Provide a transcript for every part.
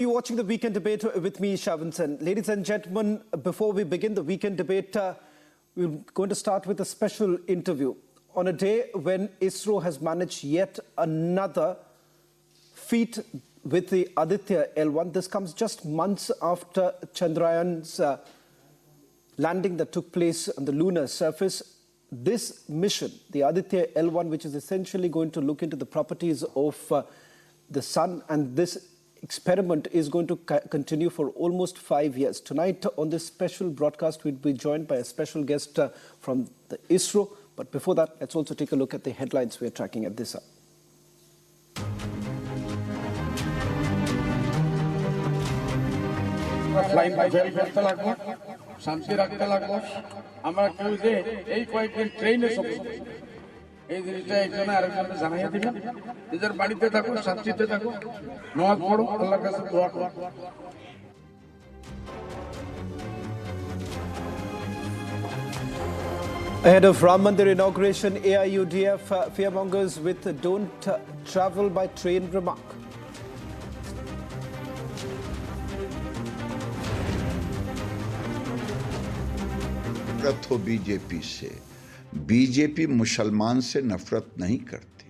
You're watching the weekend debate with me, Shavansan. Ladies and gentlemen, before we begin the weekend debate, we're going to start with a special interview. On a day when ISRO has managed yet another feat with the Aditya L1, this comes just months after Chandrayaan's landing that took place on the lunar surface. This mission, the Aditya L1, which is essentially going to look into the properties of the sun, and this experiment is going to continue for almost 5 years. Tonight on this special broadcast, we'll be joined by a special guest from the ISRO. But before that, let's also take a look at the headlines we're tracking at this hour. Flying by very fast লাগবো শান্তি রাখতে লাগবো আমরা কেউ যে এই কয়েকদিন ট্রেনে সফর এই জিনিসটা একজনে আরেকজনকে জানাইয়া দিবেন নিজের বাড়িতে থাকো শান্তিতে থাকো নামাজ পড়ো আল্লাহর কাছে দোয়া করো Ahead of Ram Mandir Inauguration, AIUDF fearmongers with don't travel by train remark. नफरत हो बीजेपी से, बीजेपी मुसलमान से नफरत नहीं करती।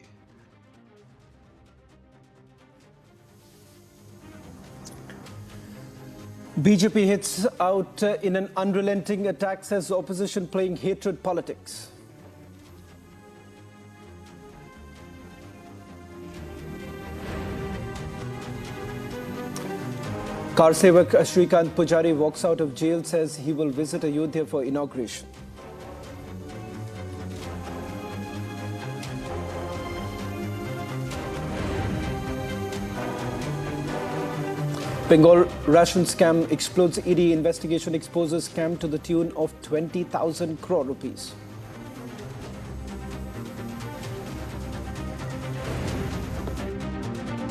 BJP hits out in an unrelenting attack, says opposition playing hatred politics. Car Sevak Shrikant Pujari walks out of jail, says he will visit Ayodhya for inauguration. Bengal ration scam explodes. ED investigation exposes scam to the tune of 20,000 crore rupees.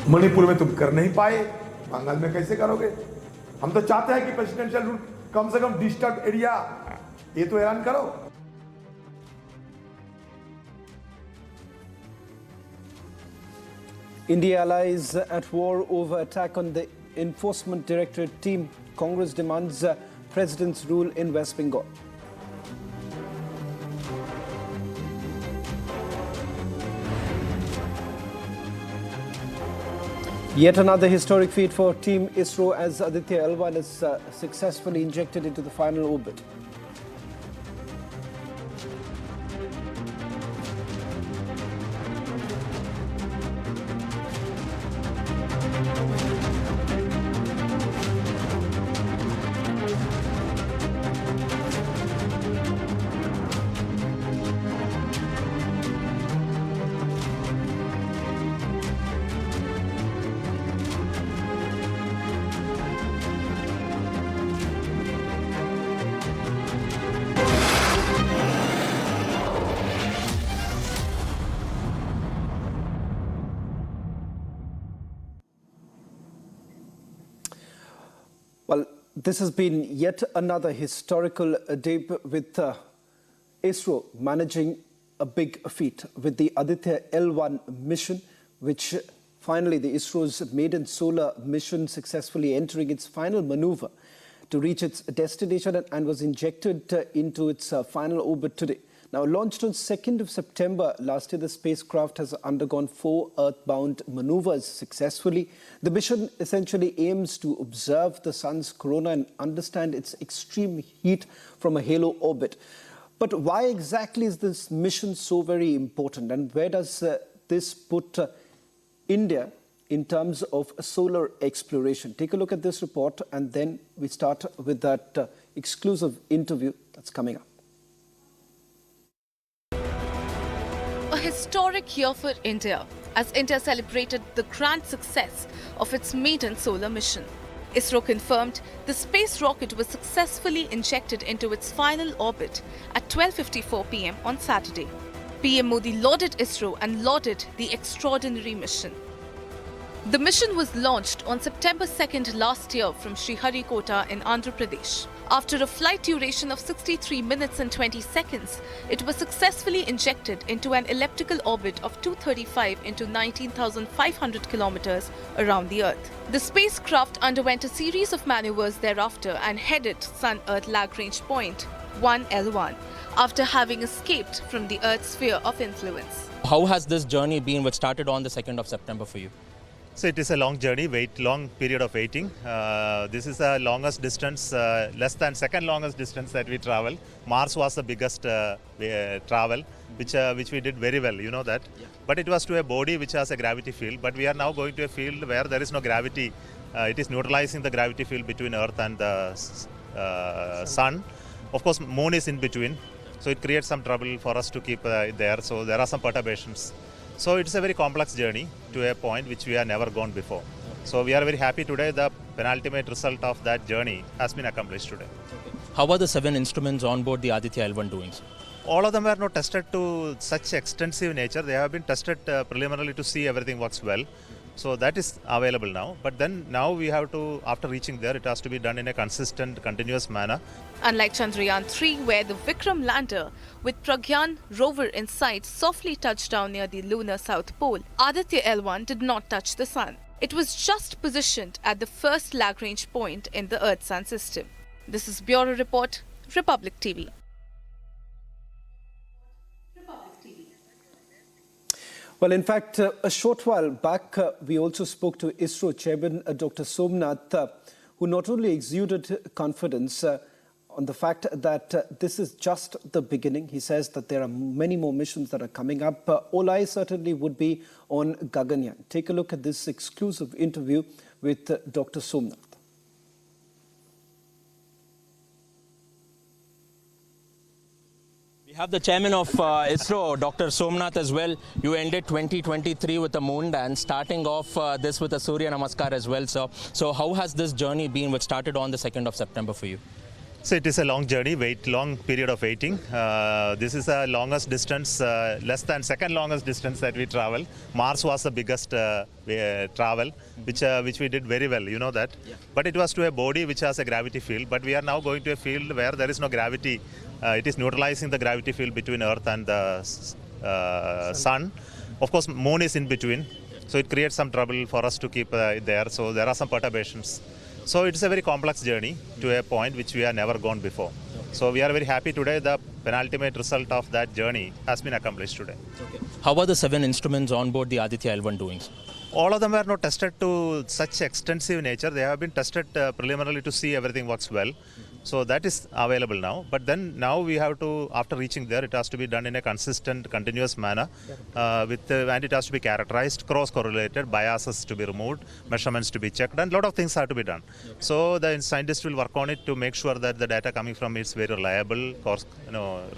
Manipur में तुम कर नहीं पाए, बंगाल में कैसे करोगे? हम तो चाहते हैं कि प्रेसिडेंशियल रूल कम से कम डिस्टर्ब एरिया ये तो ऐलान करो। India allies at war over attack on the Enforcement Directorate team. Congress demands President's rule in West Bengal. Yet another historic feat for Team ISRO as Aditya L1 is successfully injected into the final orbit. Well, this has been yet another historical day with ISRO managing a big feat with the Aditya L1 mission, which finally the ISRO's maiden solar mission successfully entering its final maneuver to reach its destination and was injected into its final orbit today. Now, launched on 2nd of September last year, the spacecraft has undergone 4 earthbound maneuvers successfully. The mission essentially aims to observe the sun's corona and understand its extreme heat from a halo orbit. But why exactly is this mission so very important, and where does this put India in terms of solar exploration? Take a look at this report, and then we start with that exclusive interview that's coming up. A historic year for India as India celebrated the grand success of its maiden solar mission. ISRO confirmed the space rocket was successfully injected into its final orbit at 12:54 p.m. on Saturday. PM Modi lauded ISRO and lauded the extraordinary mission. The mission was launched on September 2nd last year from Sriharikota in Andhra Pradesh. After a flight duration of 63 minutes and 20 seconds, it was successfully injected into an elliptical orbit of 235 into 19,500 kilometers around the Earth. The spacecraft underwent a series of maneuvers thereafter and headed Sun-Earth Lagrange point 1L1 after having escaped from the Earth's sphere of influence. How has this journey been, which started on the 2nd of September for you? So it is a long journey, long period of waiting. This is the longest distance, less than second longest distance that we travel. Mars was the biggest travel, which we did very well, you know that. Yeah. But it was to a body which has a gravity field. But we are now going to a field where there is no gravity. It is neutralizing the gravity field between Earth and the Sun. Of course, Moon is in between. So it creates some trouble for us to keep it there. So there are some perturbations. So it's a very complex journey to a point which we have never gone before. So we are very happy today. The penultimate result of that journey has been accomplished today. Okay. How are the 7 instruments on board the Aditya L1 doing? All of them were not tested to such extensive nature. They have been tested preliminarily to see everything works well. So that is available now. But then now we have to, after reaching there, it has to be done in a consistent, continuous manner. Unlike Chandrayaan 3, where the Vikram lander with Pragyan rover in sight softly touched down near the lunar south pole, Aditya L1 did not touch the sun. It was just positioned at the first Lagrange point in the Earth-Sun system. This is Bureau Report, Republic TV. Well, in fact, a short while back, we also spoke to ISRO chairman, Dr. Somnath, who not only exuded confidence on the fact that this is just the beginning. He says that there are many more missions that are coming up. All eyes certainly would be on Gaganyaan. Take a look at this exclusive interview with Dr. Somnath. We have the chairman of ISRO, Dr. Somnath, as well. You ended 2023 with a moon dance, starting off this with a Surya Namaskar as well. So how has this journey been, which started on the 2nd of September for you? So it is a long journey, long period of waiting. This is the longest distance, less than second longest distance that we travel. Mars was the biggest travel, which we did very well, you know that. Yeah. But it was to a body which has a gravity field. But we are now going to a field where there is no gravity. It is neutralizing the gravity field between Earth and the Sun. Of course, Moon is in between. So it creates some trouble for us to keep it there. So there are some perturbations. So it's a very complex journey to a point which we have never gone before. So we are very happy today. The penultimate result of that journey has been accomplished today. Okay. How are the 7 instruments on board the Aditya L1 doing? All of them were not tested to such extensive nature. They have been tested preliminarily to see everything works well. So that is available now. But then now we have to, after reaching there, it has to be done in a consistent, continuous manner. And it has to be characterized, cross-correlated, biases to be removed, measurements to be checked, and a lot of things have to be done. So the scientists will work on it to make sure that the data coming from it is very reliable,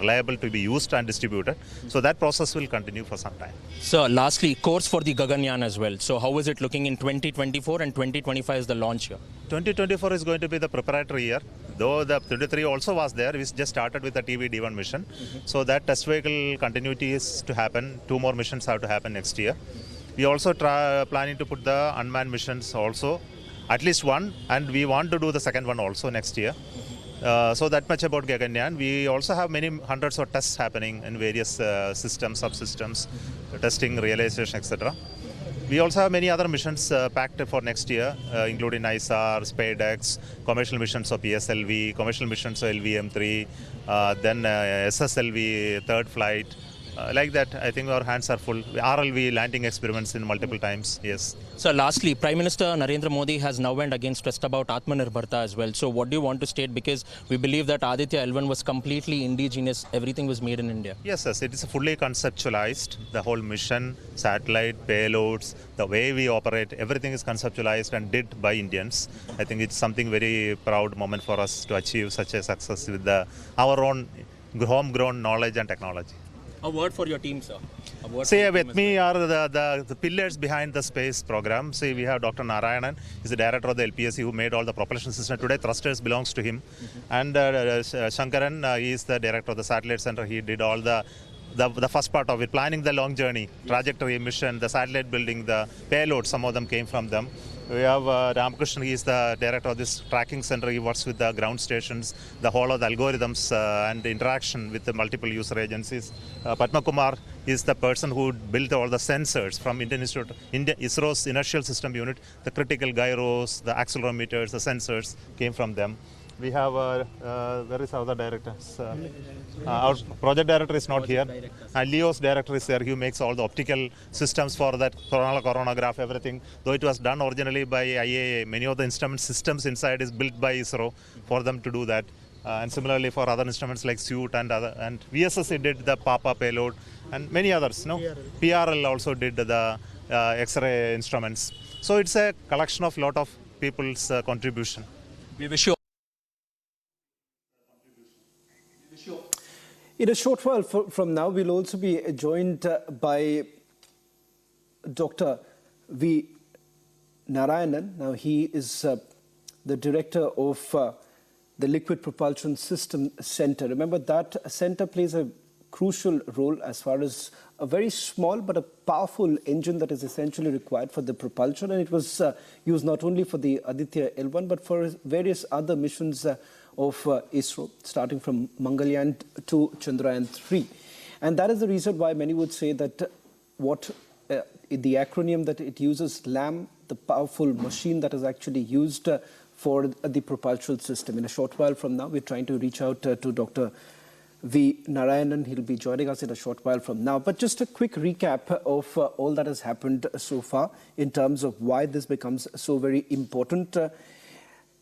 reliable to be used and distributed. So that process will continue for some time. So lastly, course for the Gaganyaan as well. So how is it looking in 2024 and 2025 is the launch year? 2024 is going to be the preparatory year. Though the 23 also was there, we just started with the TV-D1 mission. So that test vehicle continuity is to happen. 2 more missions have to happen next year. We also planning to put the unmanned missions also, at least one, and we want to do the second one also next year. So that much about Gaganyaan. We also have many hundreds of tests happening in various systems, subsystems, testing, realization, etc. We also have many other missions packed for next year, including ISR, SpaceX, commercial missions of PSLV, commercial missions of LVM3, then SSLV, third flight. Like that, I think our hands are full. RLV landing experiments in multiple times, yes. So lastly, Prime Minister Narendra Modi has now went again stressed about Atmanirbharta as well. So what do you want to state? Because we believe that Aditya L1 was completely indigenous. Everything was made in India. Yes, it is fully conceptualized. The whole mission, satellite, payloads, the way we operate, everything is conceptualized and did by Indians. I think it's something very proud moment for us to achieve such a success with our own homegrown knowledge and technology. A word for your team, sir. See, with me are the pillars behind the space program. See, we have Dr. Narayanan, he's the director of the LPSC who made all the propulsion system. Today, thrusters belongs to him. And Shankaran, he is the director of the satellite center. He did all the the first part of it, planning the long journey, trajectory, mission, the satellite building, the payload, some of them came from them. We have Ram Mandir, he is the director of this tracking center. He works with the ground stations, the whole of the algorithms and the interaction with the multiple user agencies. Kumar is the person who built all the sensors from ISRO's inertial system unit. The critical gyros, the accelerometers, the sensors came from them. We have, where is our other director? Our project director is not here. And Leo's director is there. He makes all the optical systems for that coronagraph, everything. Though it was done originally by IAA, many of the instrument systems inside is built by ISRO for them to do that. And similarly for other instruments like Suite and other. And VSSC did the PAPA payload and many others. No? PRL also did the X-ray instruments. So it's a collection of lot of people's contribution. We wish you. In a short while from now, we'll also be joined by Dr. V. Narayanan. Now, he is the director of the Liquid Propulsion System Center. Remember, that center plays a crucial role as far as a very small but a powerful engine that is essentially required for the propulsion. And it was used not only for the Aditya L1, but for various other missions of ISRO, starting from Mangalyaan to Chandrayaan 3. And that is the reason why many would say that what the acronym that it uses, LAM, the powerful machine that is actually used for the propulsion system. In a short while from now, we're trying to reach out to Dr. V. Narayanan. He'll be joining us in a short while from now. But just a quick recap of all that has happened so far in terms of why this becomes so very important.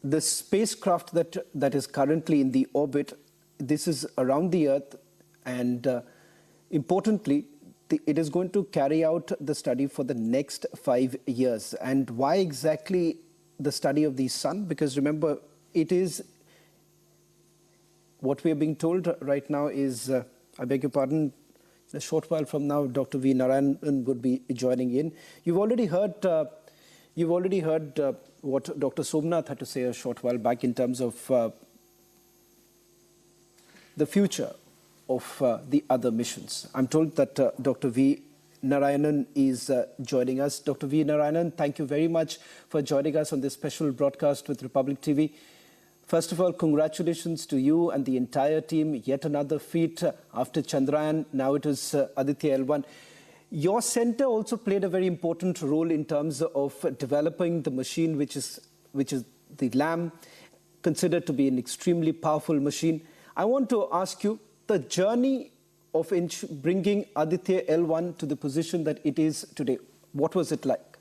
The spacecraft that is currently in the orbit, this is around the Earth, and importantly, it is going to carry out the study for the next 5 years. And why exactly the study of the sun? Because remember, it is what we are being told right now is, I beg your pardon, in a short while from now, Dr. V. Narayanan would be joining in. You've already heard what Dr. Somnath had to say a short while back in terms of the future of the other missions. I'm told that Dr. V. Narayanan is joining us. Dr. V. Narayanan, thank you very much for joining us on this special broadcast with Republic TV. First of all, congratulations to you and the entire team. Yet another feat after Chandrayaan. Now it is Aditya L1. Your center also played a very important role in terms of developing the machine, which is the LAM, considered to be an extremely powerful machine. I want to ask you the journey of bringing Aditya L1 to the position that it is today. What was it like?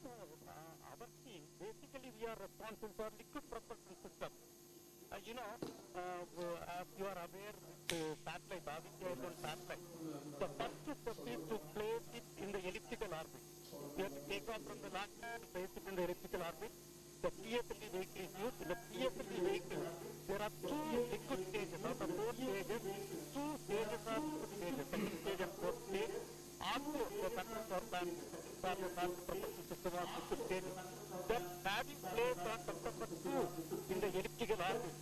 Our team, basically we are responsible for liquid propulsion system. As you are aware, the satellite, Aditya L1 satellite, the first step is to place it in the elliptical orbit. We have to take off from the launch pad to place it in the elliptical orbit. The PSLV vehicle is used. In the PSLV vehicle, there are 2 liquid stages. Out of 4 stages, 2 stages are liquid stages, second stage and fourth stage. Also, the control power plant for the propulsion system are liquid stages. Then, having placed on September 2 in the elliptical orbit,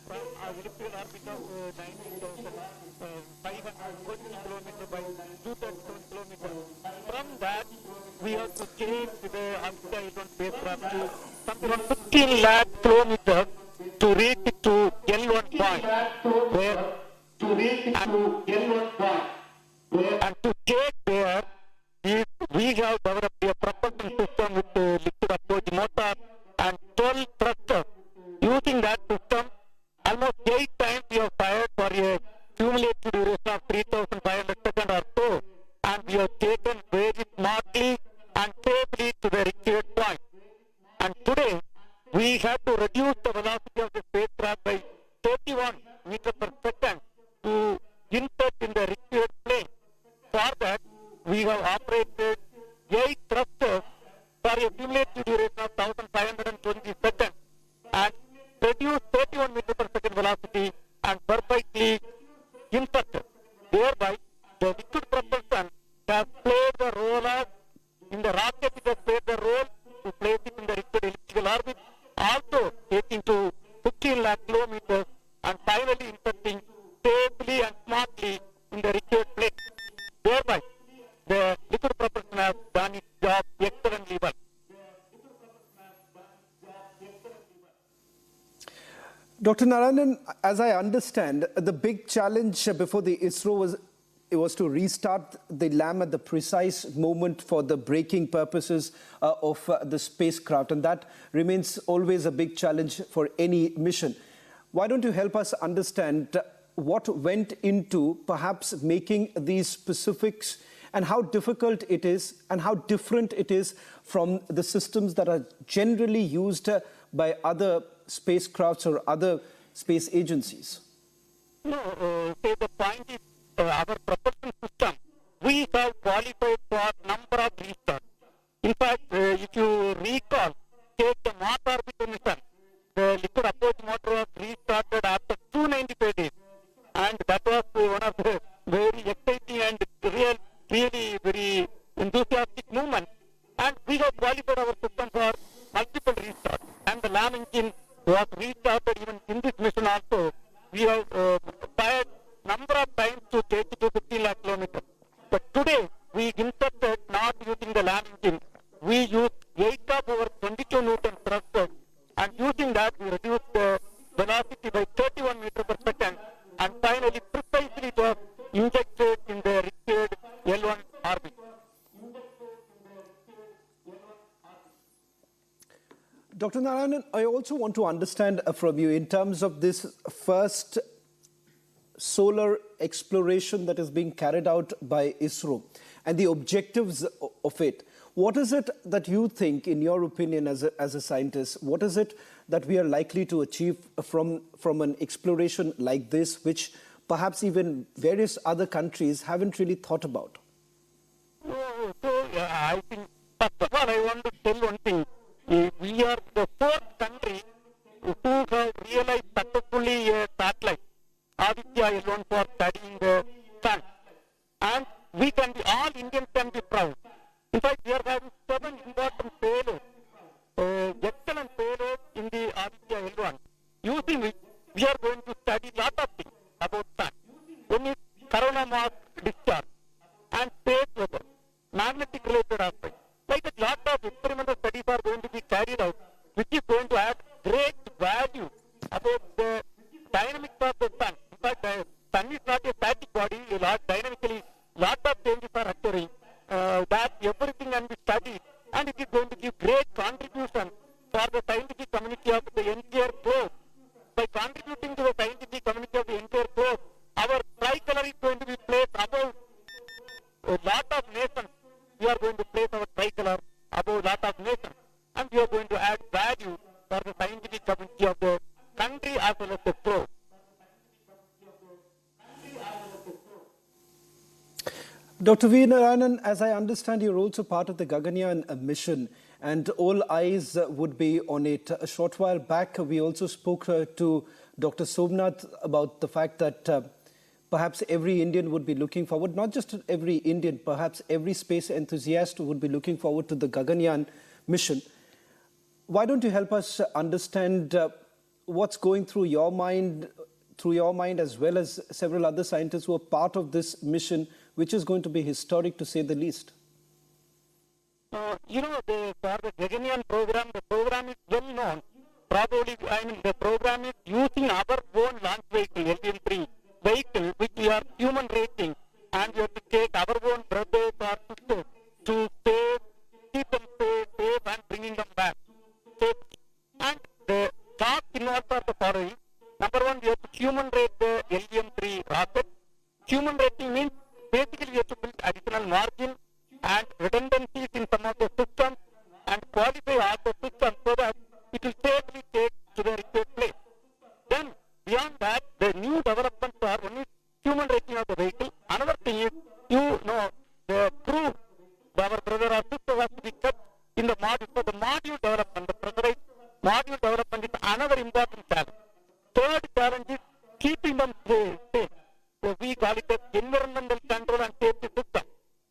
from elliptical orbit of 19,520 kilometers by 237 kilometers. From that, we have to change the Aditya L1 spacecraft to something around 15 lakh kilometers to reach it to L1 point. And to get there, we have developed a propulsion system with liquid approach motor and 12 thrusters. Using that system, almost 8 times we have fired for a cumulative duration of 3,500 seconds or so, and we have taken very smartly and safely to the required point. And today, we have to reduce the velocity of the spacecraft by 31 meters per second to insert in the required plane. For that, we have operated 8 thrusters for a cumulative duration of 1,520 seconds and reduced 31 meters per second velocity and perfectly inserted. Thereby, the liquid propulsion has played the role of, in the rocket it has played the role to place it in the required elliptical orbit, also taking to 15 lakh kilometers and finally inserting safely and smartly in the required Dr. Narayanan, as I understand, the big challenge before the ISRO was to restart the LAM at the precise moment for the braking purposes of the spacecraft, and that remains always a big challenge for any mission. Why don't you help us understand what went into perhaps making these specifics and how difficult it is and how different it is from the systems that are generally used by other spacecrafts or other space agencies? No, say the point is our propulsion system, we have qualified for number of restarts. In fact, if you recall, take the Mars orbiter mission, the liquid approach motor was restarted after 295 days. And that was one of the very exciting and really very enthusiastic movement. And we have qualified our system for multiple restarts. And the LAM engine was restarted even in this mission also. We have fired number of times to take it to 15 lakh kilometers. But today, we inserted not using the LAM engine. We used 8 of over 22 Newton thrusters, and using that, we reduced the velocity by 31 meters per second, and finally, precisely it was injected in the required L1 orbit. Dr. Narayanan, I also want to understand from you in terms of this first solar exploration that is being carried out by ISRO and the objectives of it. What is it that you think, in your opinion as a scientist, what is it that we are likely to achieve from an exploration like this, which perhaps even various other countries haven't really thought about? I think, first of all, I want to tell one thing. We are the fourth country who have realized successfully a satellite, Aditya L1, for studying the sun. And we can be, all Indians can be proud. In fact, we are having 7 important payloads, excellent payloads in the Aditya L1, using which we are going to study a lot of things about sun. One is corona mass discharge and space weather, magnetic related aspects. Like a lot of experimental studies are going to be carried out, which is going to add great value about the dynamics of the sun. In fact, the sun is not a static body, dynamically, lot of changes are occurring. That everything can be studied, and it is going to give great contribution for the scientific community of the entire globe. By contributing to the scientific community of the entire globe, our tricolor is going to be placed above a lot of nations. We are going to place our tricolor above a lot of nations, and we are going to add value for the scientific community of the country as well as the globe. Dr. V. Narayanan, as I understand, you're also part of the Gaganyaan mission, and all eyes would be on it. A short while back, we also spoke to Dr. Somnath about the fact that perhaps every Indian would be looking forward, not just every Indian, perhaps every space enthusiast would be looking forward to the Gaganyaan mission. Why don't you help us understand what's going through your mind as well as several other scientists who are part of this mission, which is going to be historic to say the least? For the Gaganyaan program, the program is well known. Probably, the program is using our own launch vehicle, LVM-3 vehicle, which we are human rating, and we have to take our own brothers or sisters to keep them safe and bringing them back safely. And the tasks involved are the following. Number one, we have to human rate the LVM-3 rocket. Human rating means basically we have to build additional margin and redundancies in some of the systems and qualify all the systems so that it will safely take to the required place. Then, beyond that, the new developments are one is human rating of the vehicle. Another thing is, the crew, our brother or sister has to be kept in the module. So the module development, the pressurized module development is another important challenge. Third challenge is keeping them safe. So we call it as environmental control and safety system.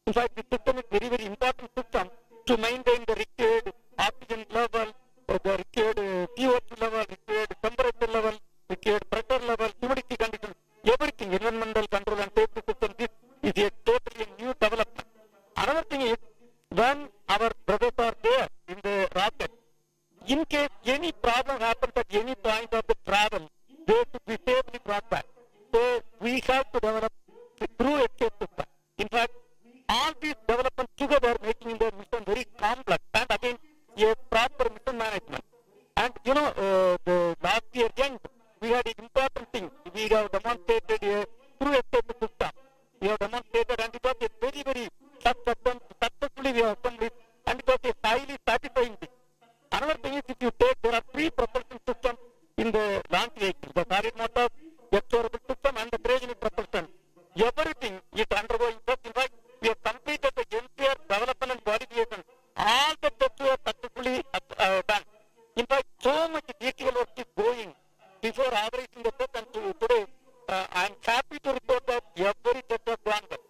In fact, the system is very, very important system to maintain the required oxygen level, the required CO2 level, required temperature level, required pressure level, humidity conditions, everything, environmental control and safety system. This is a totally new development. Another thing is, when our brothers are there in the rocket, in case any problem happens at any point of the travel, they should be safely brought back. So we have to develop through escape system. In fact, all these developments together making the mission very complex and again a proper mission management. And the last year end, we had an important thing. We have demonstrated a through escape system. We have demonstrated and it was a very, very successfully we have accomplished and it was a highly satisfying thing. Another thing is if you take, there are 3 propulsion systems in the launch vehicle, the solid motor, explorable system and the cryogenic propulsion. Everything is undergoing test. In fact, we have completed the entire development and qualification. All the tests were successfully done. In fact, so much detail work is going before authorizing the test and today I am happy to report that every test has gone well.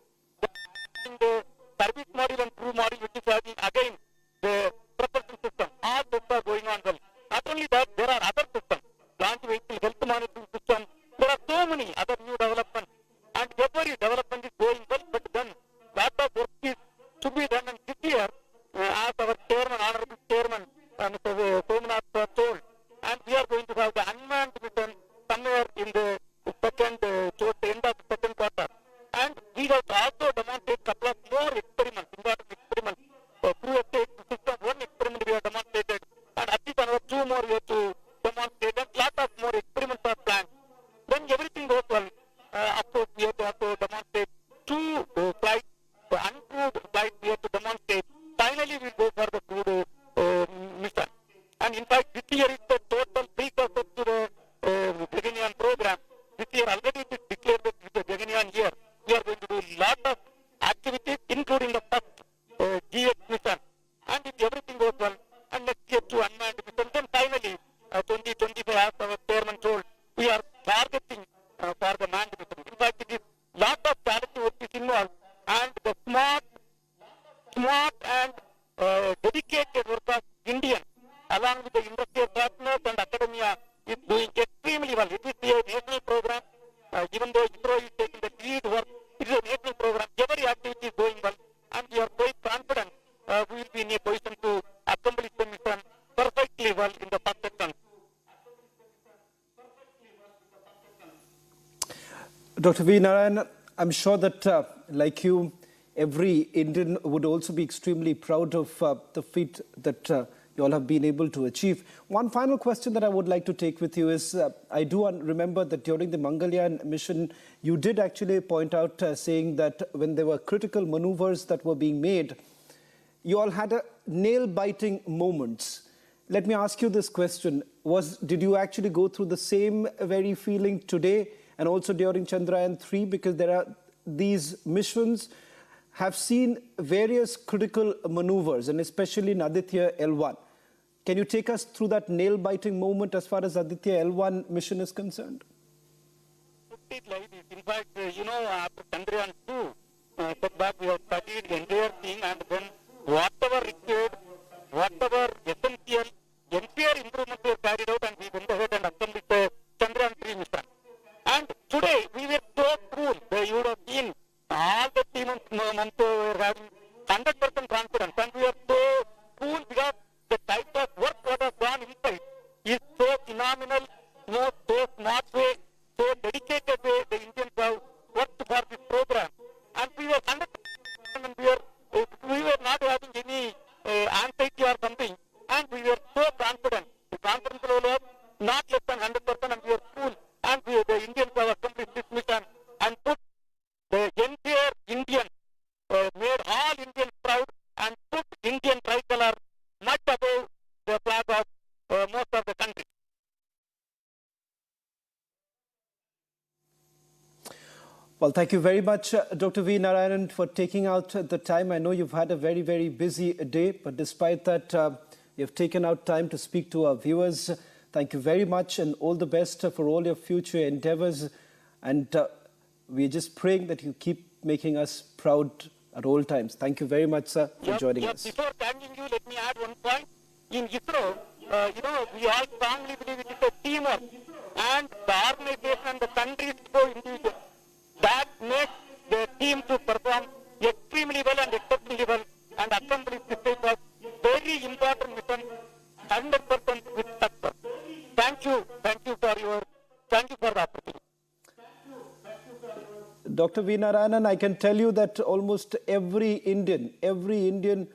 In the service module and crew module which is having again the propulsion system, all tests are going on well. Not only that, there are other systems, launch vehicle, health monitoring system, there are so many other new developments and every development is going well, but then lot of work is to be done and this year, as our chairman, honorable chairman, Mr. Somnath told, and we are going to have the unmanned mission somewhere in the towards the end of the second quarter. And we have also demonstrated a couple of more experiments, important experiments. Through a system, one experiment we have demonstrated, and at least another 2 more we have to demonstrate, and lot of more experiments are planned. When everything goes well, of course we have to also demonstrate 2 flights, the uncrewed flights we have to demonstrate. Finally we will go for the crewed mission. And in fact, this year is the total precursor to the Gaganyaan program. This year already it is declared that it is the Gaganyaan year. We are going to do a lot of activities, including the first GX mission. And if everything goes well, and next year to unmanned mission, then finally 2025, as our chairman told, we are targeting for the manned mission. In fact, it is lot of challenging work is involved, and the smart and dedicated work of Indian, along with the industrial partners and academia, is doing extremely well. It is a national program. Even though ISRO is taking the lead work, it is a national program. Every activity is going well, and we are quite confident we will be in a position to accomplish the mission perfectly well in the first attempt. Dr. V. Narayan, I'm sure that, like you, every Indian would also be extremely proud of the feat that you all have been able to achieve. One final question that I would like to take with you is, I do remember that during the Mangalyaan mission, you did actually point out saying that when there were critical maneuvers that were being made, you all had nail-biting moments. Let me ask you this question. Did you actually go through the same very feeling today and also during Chandrayaan-3? Because there are these missions have seen various critical maneuvers, and especially in Aditya L1. Can you take us through that nail-biting moment as far as Aditya L1 mission is concerned? In fact, after Chandrayaan-2, setback, we have studied the entire thing, and then whatever required, whatever essential, entire improvements were carried out, and we went ahead and accomplished the Chandrayaan-3 mission. And today, we were so cool. You would have seen all the team were having 100% confidence, and we are so cool because the type of work that has gone inside is so phenomenal, so smart way, so dedicated way the Indians have worked for this program. And we were 100%, and we were not having any anxiety or something, and we were so confident. The confidence level was not less than 100%, and we were cool. And the Indians have accomplished this mission and put the entire Indian, made all Indians proud and put Indian tricolor much above the flag of most of the country. Well, thank you very much, Dr. V. Narayanan, for taking out the time. I know you've had a very, very busy day, but despite that, you've taken out time to speak to our viewers. Thank you very much, and all the best for all your future endeavors. And we're just praying that you keep making us proud at all times. Thank you very much, sir, for joining us. Before thanking you, let me add one point. In ISRO, we all strongly believe it is a teamwork, and the organization and the countries go individual. That makes the team to perform extremely well and exceptionally well and accomplish this type of very important mission 100% with success. Thank you for your Dr. V. Narayanan, I can tell you that almost every Indian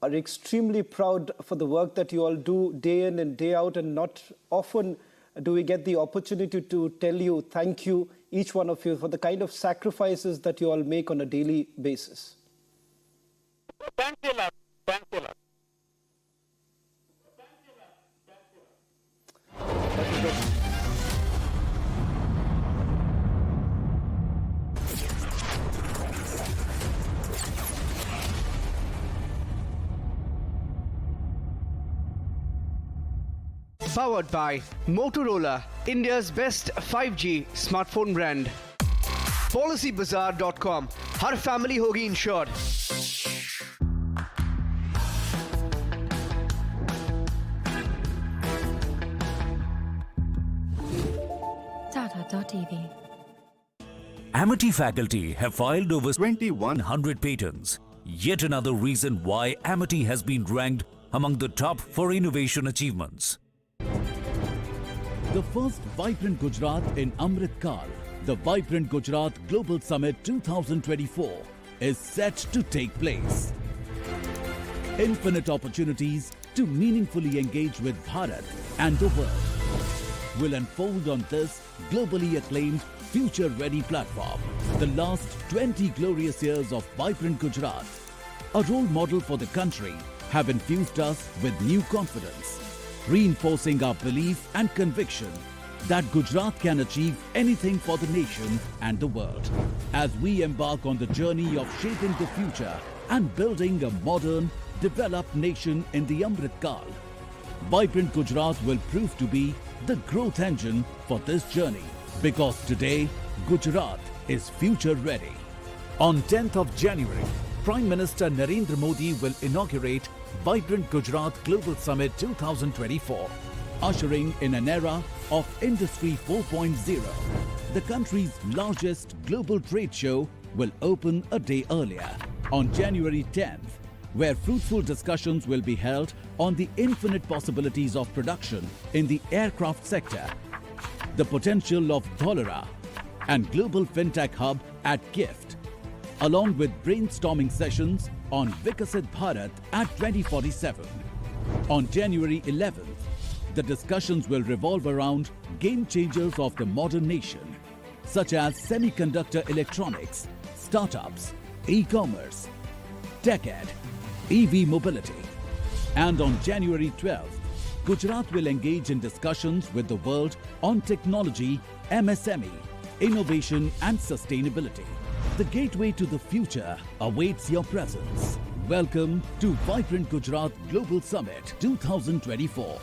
are extremely proud for the work that you all do day in and day out, and not often do we get the opportunity to tell you thank you, each one of you, for the kind of sacrifices that you all make on a daily basis. Thank you a lot. Thank you a lot. Powered by Motorola, India's best 5G smartphone brand. PolicyBazaar.com. Her family होगी insured. Tata.tv. Amity faculty have filed over 2,100 patents. Yet another reason why Amity has been ranked among the top for innovation achievements. The first Vibrant Gujarat in Amrit Kal, the Vibrant Gujarat Global Summit 2024, is set to take place. Infinite opportunities to meaningfully engage with Bharat and the world will unfold on this globally acclaimed future-ready platform. The last 20 glorious years of Vibrant Gujarat, a role model for the country, have infused us with new confidence, reinforcing our belief and conviction that Gujarat can achieve anything for the nation and the world. As we embark on the journey of shaping the future and building a modern, developed nation in the Amrit Kal, Vibrant Gujarat will prove to be the growth engine for this journey, because today Gujarat is future ready. On 10th of January, Prime Minister Narendra Modi will inaugurate Vibrant Gujarat Global Summit 2024, ushering in an era of Industry 4.0. The country's largest global trade show will open a day earlier, on January 10th, where fruitful discussions will be held on the infinite possibilities of production in the aircraft sector, the potential of Dholera and global fintech hub at Govt, along with brainstorming sessions on Vikasit Bharat at 2047. On January 11th, the discussions will revolve around game changers of the modern nation, such as semiconductor electronics, startups, e-commerce, tech ed, EV mobility. And on January 12th, Gujarat will engage in discussions with the world on technology, MSME, innovation and sustainability. The gateway to the future awaits your presence. Welcome to Vibrant Gujarat Global Summit 2024.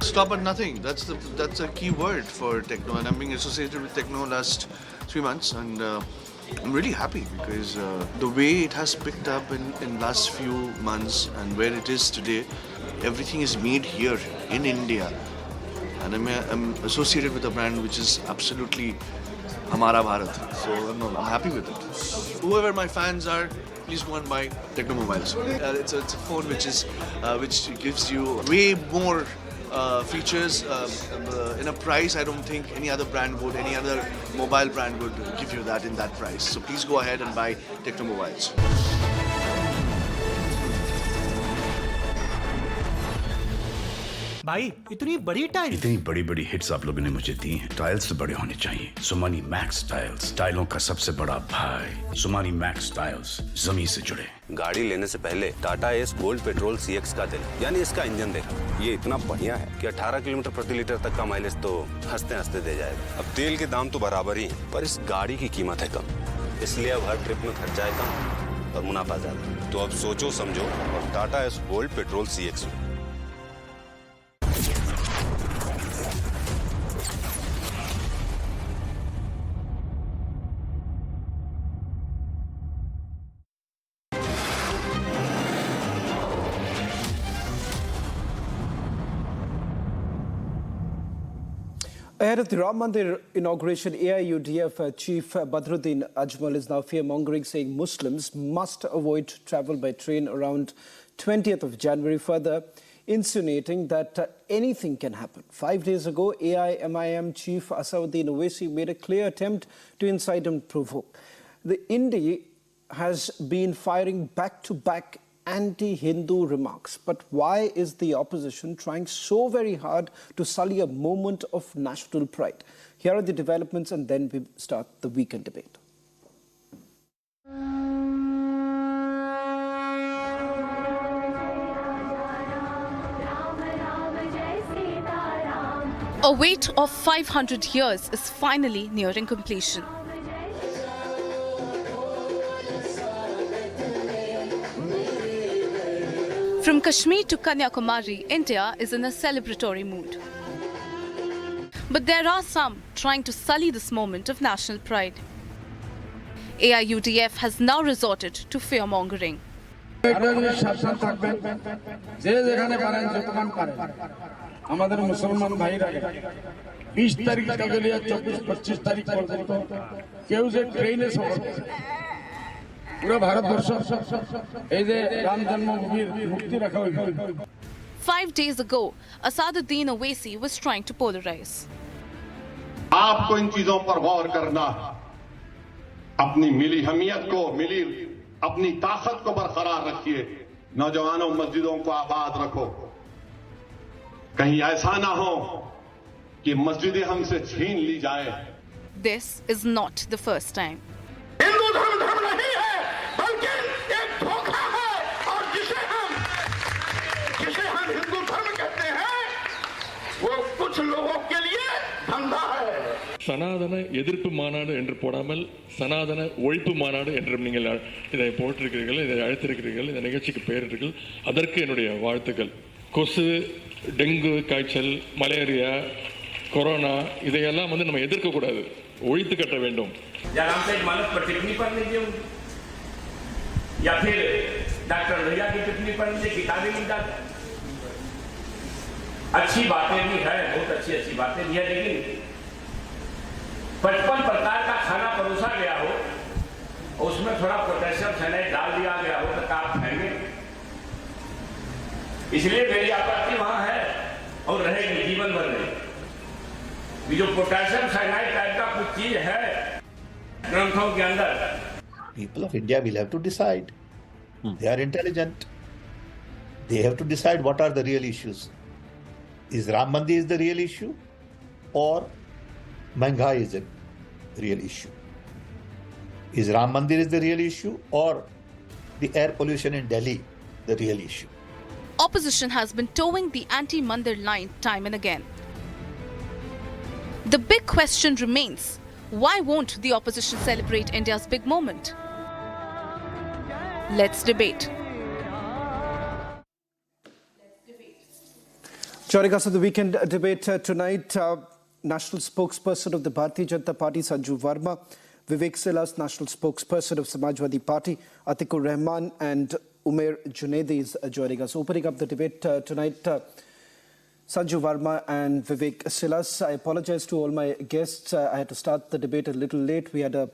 Stop at nothing. That's a key word for techno, and I'm being associated with techno last 3 months, and I'm really happy because the way it has picked up in last few months and where it is today, everything is made here in India, and I'm associated with a brand which is absolutely Hamara Bharat. So I'm happy with it. Whoever my fans are, please go and buy Techno Mobiles. It's a phone which gives you way more features in a price I don't think any other brand would, any other mobile brand would give you that in that price. So please go ahead and buy Techno Mobiles. भाई इतनी बड़ी tile, इतनी बड़ी बड़ी hits आप लोगों ने मुझे दी हैं। टाइल्स तो बड़े होने चाहिए। सुमानी मैक्स टाइल्स, टाइलों का सबसे बड़ा भाई। सुमानी मैक्स टाइल्स जमीन से जुड़े। गाड़ी लेने से पहले Tata S gold petrol CX का दिल, यानी इसका इंजन देखा। ये इतना बढ़िया है कि 18 किलोमीटर प्रति लीटर तक का माइलेज तो हंसते हंसते दे जाएगा। अब तेल के दाम तो बराबर ही है, पर इस गाड़ी की कीमत है कम, इसलिए अब हर ट्रिप में खर्चा है कम और मुनाफा ज्यादा। तो अब सोचो समझो और Tata S gold petrol CX। Ahead of the Ram Mandir inauguration, AIUDF Chief Badruddin Ajmal is now fear-mongering, saying Muslims must avoid travel by train around 20th of January. Further, insinuating that anything can happen. 5 days ago, AIMIM Chief Asauddin Owaisi made a clear attempt to incite and provoke. The INDI has been firing back-to-back anti-Hindu remarks. But why is the opposition trying so very hard to sully a moment of national pride? Here are the developments, and then we start the weekend debate. A wait of 500 years is finally nearing completion. From Kashmir to Kanyakumari, India is in a celebratory mood. But there are some trying to sully this moment of national pride. AIUDF has now resorted to fear-mongering. আমাদের মুসলমান ভাইরা 20 তারিখ থেকে নিয়ে 24-25 তারিখ পর্যন্ত কেউ যে ট্রেনে সফর করে পুরো ভারতবর্ষ এই যে রাম জন্মভূমির মুক্তি রাখা হয়েছে 5 days ago, Asauddin Owaisi was trying to polarize. आपको इन चीजों पर गौर करना, अपनी मिली हमियत को, अपनी ताकत को बरकरार रखिए। नौजवानों, मस्जिदों को आबाद रखो। कहीं ऐसा ना हो कि मस्जिदें हमसे छीन ली जाए। This is not the first time. Hindu धर्म नहीं है, बल्कि एक धोखा है, और जिसे हम हिंदू धर्म कहते हैं, वो कुछ लोगों के लिए धंधा है। சனாதன எதிர்ப்பு மாநாடு என்று போடாமல் சனாதன ஒழிப்பு மாநாடு என்றும் நீங்கள் இதை போட்டிருக்கிறீர்கள், இதை அழைத்திருக்கிறீர்கள், இந்த நிகழ்ச்சிக்கு பெயரிட்டீர்கள். அதற்கு என்னுடைய வாழ்த்துக்கள். கொசு, டெங்கு காய்ச்சல், மலேரியா, கொரோனா இதையெல்லாம் நம்ம எதிர்க்க கூடாது, ஒழித்து கட்ட வேண்டும். या फिर डॉक्टर भैया की टिप्पणी पर नीचे किताबें लिख डाल। अच्छी बातें भी है, बहुत अच्छी बातें भी है, लेकिन 55 प्रकार का खाना परोसा गया हो, उसमें थोड़ा पोटेशियम साइनाइड डाल दिया गया हो तो आप खाएंगे? इसलिए मेरी आपत्ति वहां है और रहेगी जीवन भर में। ये जो पोटेशियम साइनाइड टाइप का कुछ चीज है ग्रंथों के अंदर, people of India will have to decide. They are intelligent. They have to decide what are the real issues. Is Ram Mandir is the real issue, or Mahanga is the real issue? Is Ram Mandir is the real issue, or the air pollution in Delhi the real issue? Opposition has been towing the anti-Mandir line time and again. The big question remains, why won't the opposition celebrate India's big moment? Let's debate. Joining us on the weekend debate tonight, National Spokesperson of the Bharatiya Janata Party, Sanju Verma, Vivek Silas, National Spokesperson of Samajwadi Party, Atikur Rahman, and Umair Junaidi is joining us. Opening up the debate tonight, Sanju Verma and Vivek Silas. I apologize to all my guests. I had to start the debate a little late. We had a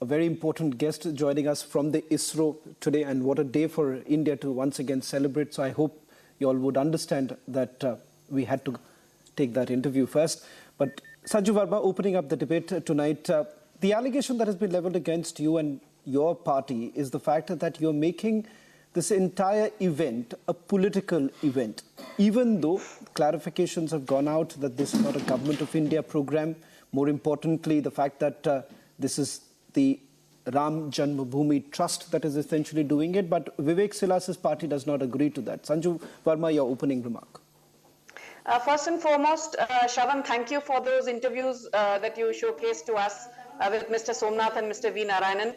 very important guest joining us from the ISRO today, and what a day for India to once again celebrate. So I hope you all would understand that we had to take that interview first. But Sanju Verma, opening up the debate tonight, the allegation that has been leveled against you and your party is the fact that you're making this entire event a political event, even though clarifications have gone out that this is not a Government of India program. More importantly, the fact that this is the Ram Janmabhoomi Trust that is essentially doing it, but Vivek Silas's party does not agree to that. Sanju Verma, your opening remark. First and foremost, Shravan, thank you for those interviews that you showcased to us with Mr. Somnath and Mr. V. Narayanan.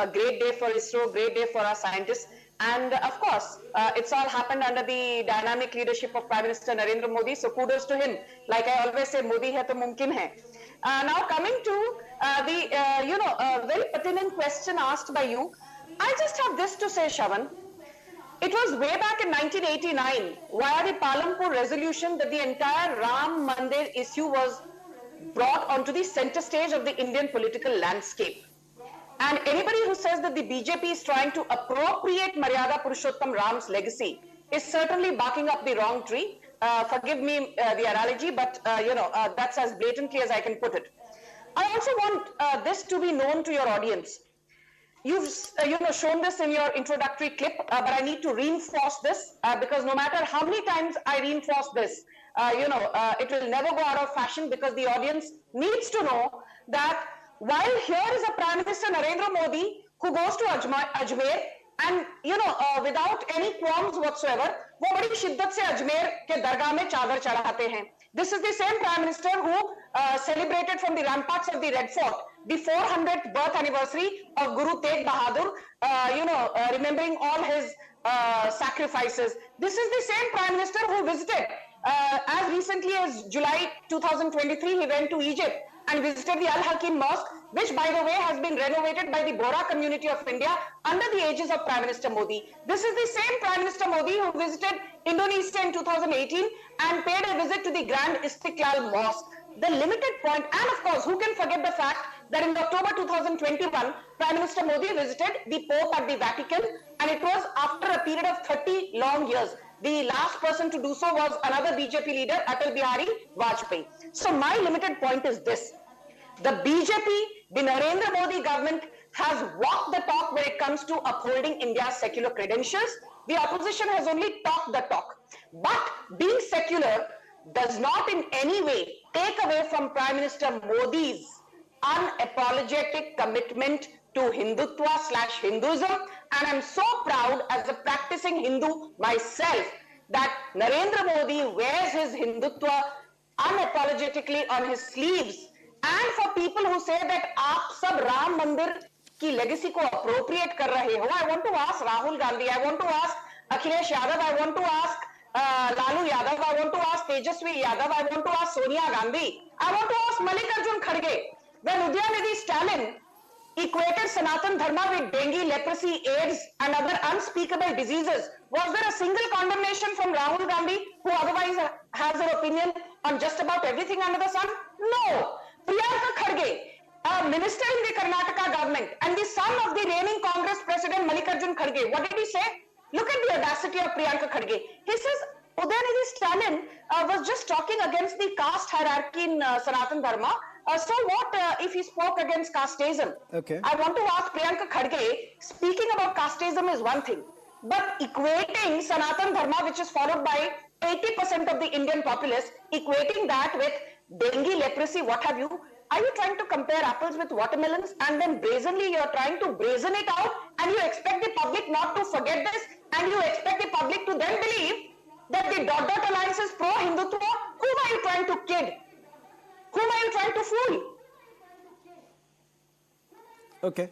A great day for ISRO, great day for our scientists. And of course, it's all happened under the dynamic leadership of Prime Minister Narendra Modi. So kudos to him. Like I always say, Modi hai to mumkin hai. Now coming to the very pertinent question asked by you, I just have this to say, Shravan. It was way back in 1989 via the Palampur resolution that the entire Ram Mandir issue was brought onto the center stage of the Indian political landscape. And anybody who says that the BJP is trying to appropriate Maryada Purushottam Ram's legacy is certainly barking up the wrong tree. Forgive me the analogy, but that's as blatantly as I can put it. I also want this to be known to your audience. You've shown this in your introductory clip, but I need to reinforce this because no matter how many times I reinforce this, it will never go out of fashion, because the audience needs to know that while here is a Prime Minister Narendra Modi who goes to Ajmer and without any qualms whatsoever, वो बड़ी शिद्दत से अजमेर के दरगाह में चादर चढ़ाते हैं. This is the same Prime Minister who celebrated from the ramparts of the Red Fort the 400th birth anniversary of Guru Tegh Bahadur, remembering all his sacrifices. This is the same Prime Minister who visited as recently as July 2023. He went to Egypt and visited the Al-Hakim Mosque, which, by the way, has been renovated by the Bora community of India under the aegis of Prime Minister Modi. This is the same Prime Minister Modi who visited Indonesia in 2018 and paid a visit to the Grand Istiklal Mosque. The limited point, and of course, who can forget the fact that in October 2021, Prime Minister Modi visited the Pope at the Vatican, and it was after a period of 30 long years. The last person to do so was another BJP leader, Atal Bihari Vajpayee. So my limited point is this. The BJP, the Narendra Modi government, has walked the talk when it comes to upholding India's secular credentials. The opposition has only talked the talk. But being secular does not in any way take away from Prime Minister Modi's unapologetic commitment to Hindutva/Hinduism. And I'm so proud as a practicing Hindu myself that Narendra Modi wears his Hindutva unapologetically on his sleeves. And for people who say that aap sab Ram Mandir ki legacy ko appropriate kar rahe ho, I want to ask Rahul Gandhi, I want to ask Akhilesh Yadav, I want to ask Lalu Yadav, I want to ask Tejasvi Yadav, I want to ask Sonia Gandhi, I want to ask Mallikarjun Kharge. When Udyanidhi Stalin equated Sanatan Dharma with dengue, leprosy, AIDS and other unspeakable diseases, was there a single condemnation from Rahul Gandhi, who otherwise has an opinion on just about everything under the sun? No. Priyanka Kharge, a minister in the Karnataka government and the son of the reigning Congress president Mallikarjun Kharge, what did he say? Look at the audacity of Priyanka Kharge. He says Udyanidhi Stalin was just talking against the caste hierarchy in Sanatan Dharma. So what if he spoke against casteism? Okay. I want to ask Priyanka Kharge, speaking about casteism is one thing, but equating Sanatan Dharma, which is followed by 80% of the Indian populace, equating that with dengue, leprosy, what have you, are you trying to compare apples with watermelons, and then brazenly you're trying to brazen it out, and you expect the public not to forget this, and you expect the public to then believe that the dot alliance is pro-Hindutva? Whom are you trying to kid? Whom are you trying to fool? Okay.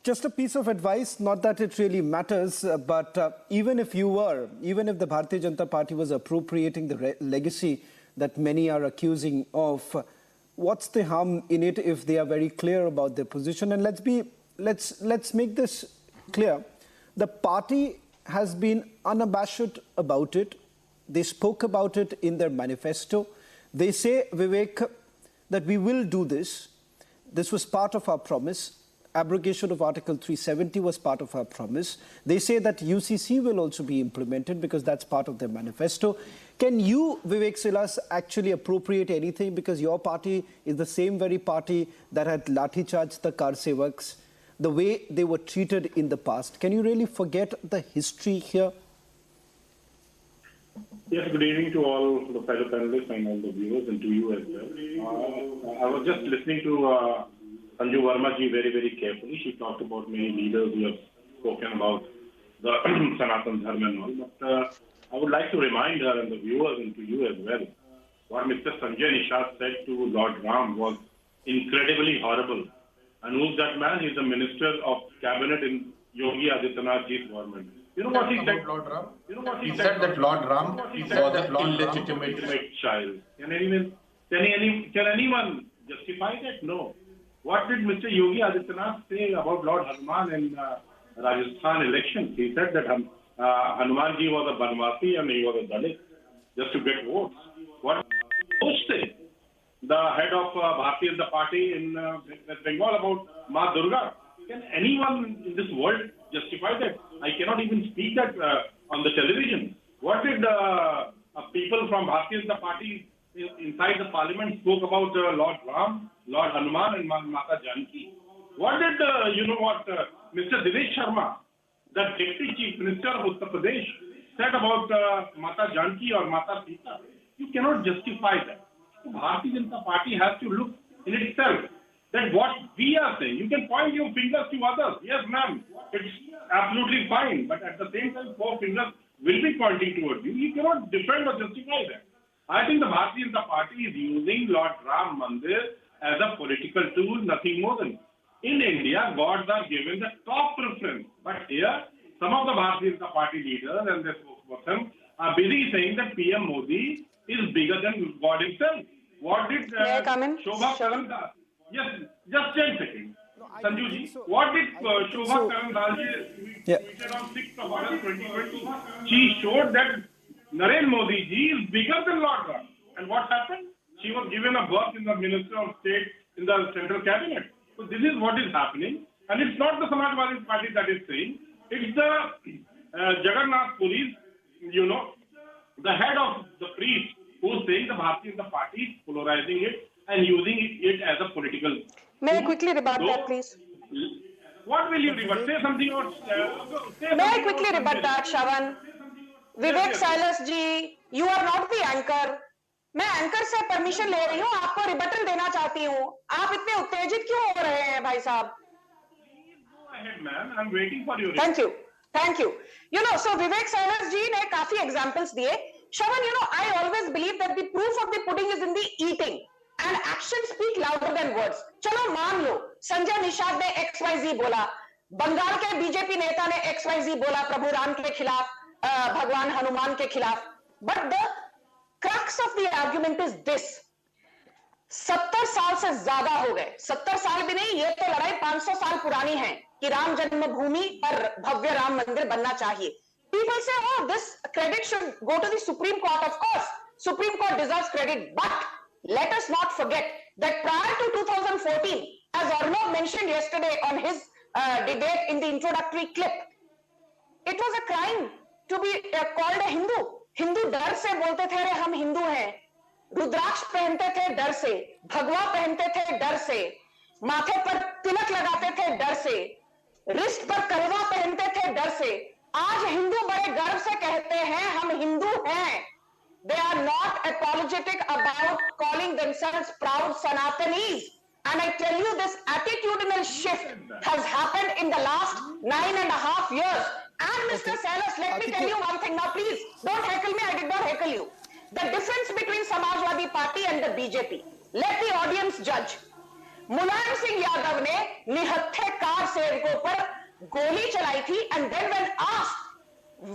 Just a piece of advice, not that it really matters, but even if the Bharatiya Janata Party was appropriating the legacy that many are accusing of, what's the harm in it if they are very clear about their position? And let's make this clear. The party has been unabashed about it. They spoke about it in their manifesto. They say, Vivek, that we will do this. This was part of our promise. Abrogation of Article 370 was part of our promise. They say that UCC will also be implemented because that's part of their manifesto. Can you, Vivek Silas, actually appropriate anything? Because your party is the same very party that had lathi charged the car sevaks, the way they were treated in the past. Can you really forget the history here? Yes, good evening to all the fellow panelists and all the viewers, and to you as well. I was just listening to Sanju Verma ji very, very carefully. She talked about many leaders who have spoken about the Sanatan Dharma and all. But I would like to remind her and the viewers and to you as well, what Mr. Sanjay Nishad said to Lord Ram was incredibly horrible. And who's that man? He's the Minister of Cabinet in Yogi Adityanath ji's government. You know what he said? Lord Ram? You know what he said? That Lord Ram was an illegitimate child. Can anyone justify that? No. What did Mr. Yogi Adityanath say about Lord Hanuman in Rajasthan elections? He said that Hanuman ji was a Banwasi and he was a Dalit just to get votes. What did the head of Bharatiya Janata Party in West Bengal about Ma Durga? Can anyone in this world justify that. I cannot even speak that on the television. What did people from Bharatiya Janata Party inside the parliament spoke about Lord Ram, Lord Hanuman and Mata Janki? What did, Mr. Dinesh Sharma, the Deputy Chief Minister of Uttar Pradesh, said about Mata Janki or Mata Sita? You cannot justify that. So Bharatiya Janata Party has to look in itself that what we are saying. You can point your fingers to others. Yes, ma'am, it's absolutely fine. But at the same time, 4 fingers will be pointing towards you. You cannot defend or justify that. I think the Bharatiya Janata Party is using Lord Ram Mandir as a political tool, nothing more than. In India, gods are given the top preference. But here, some of the Bharatiya Janata Party leaders and their spokesperson are busy saying that PM Modi is bigger than God himself. What did Shobha Karandal? Yes, just 10 seconds. Sanju ji, what did Shobha Karandal tweeted on 6th of August 2020? She showed that Narendra Modi ji is bigger than Lord Ram. And what happened? She was given a berth in the Minister of State in the central cabinet. So this is what is happening. And it's not the Samajwadi Party that is saying. It's the Jagannath Police, the head of the priest who's saying the Bharatiya Janata Party is polarizing it and using it as a political. May I quickly rebut that, please? What will you rebut? Say something or... May I quickly rebut that, Shravan? Vivek Silas ji, you are not the anchor. मैं anchor से permission ले रही हूँ, आपको rebuttal देना चाहती हूँ. आप इतने उत्तेजित क्यों हो रहे हैं, भाई साहब? Go ahead, ma'am. I'm waiting for you. Thank you. Thank you. So Vivek Silas ji ने काफी examples दिए. Shravan, I always believe that the proof of the pudding is in the eating. And actions speak louder than words. चलो मान लो, संजय निषाद ने XYZ बोला, बंगाल के BJP नेता ने XYZ बोला प्रभु राम के खिलाफ, भगवान हनुमान के खिलाफ. But the crux of the argument is this. 70 साल से ज्यादा हो गए. 70 साल भी नहीं, ये तो लड़ाई 500 साल पुरानी है कि राम जन्मभूमि पर भव्य राम मंदिर बनना चाहिए. People say, oh, this credit should go to the Supreme Court. Of course, Supreme Court deserves credit. But let us not forget that prior to 2014, as Arnab mentioned yesterday on his debate in the introductory clip, it was a crime to be called a Hindu. Hindu डर से बोलते थे, अरे हम हिंदू हैं. रुद्राक्ष पहनते थे डर से, भगवा पहनते थे डर से, माथे पर तिलक लगाते थे डर से, रिस्ट पर कलवा पहनते थे डर से. आज हिंदू बड़े गर्व से कहते हैं हम हिंदू हैं. They are not apologetic about calling themselves proud Sanatanis. And I tell you, this attitudinal shift has happened in the last 9.5 years. And Mr. Salas, let me tell you one thing now, please. Don't heckle me, I did not heckle you. The difference between Samajwadi Party and the BJP. Let the audience judge. Mulayam Singh Yadav ने निहत्थे car सेवकों पर गोली चलाई थी, and then when asked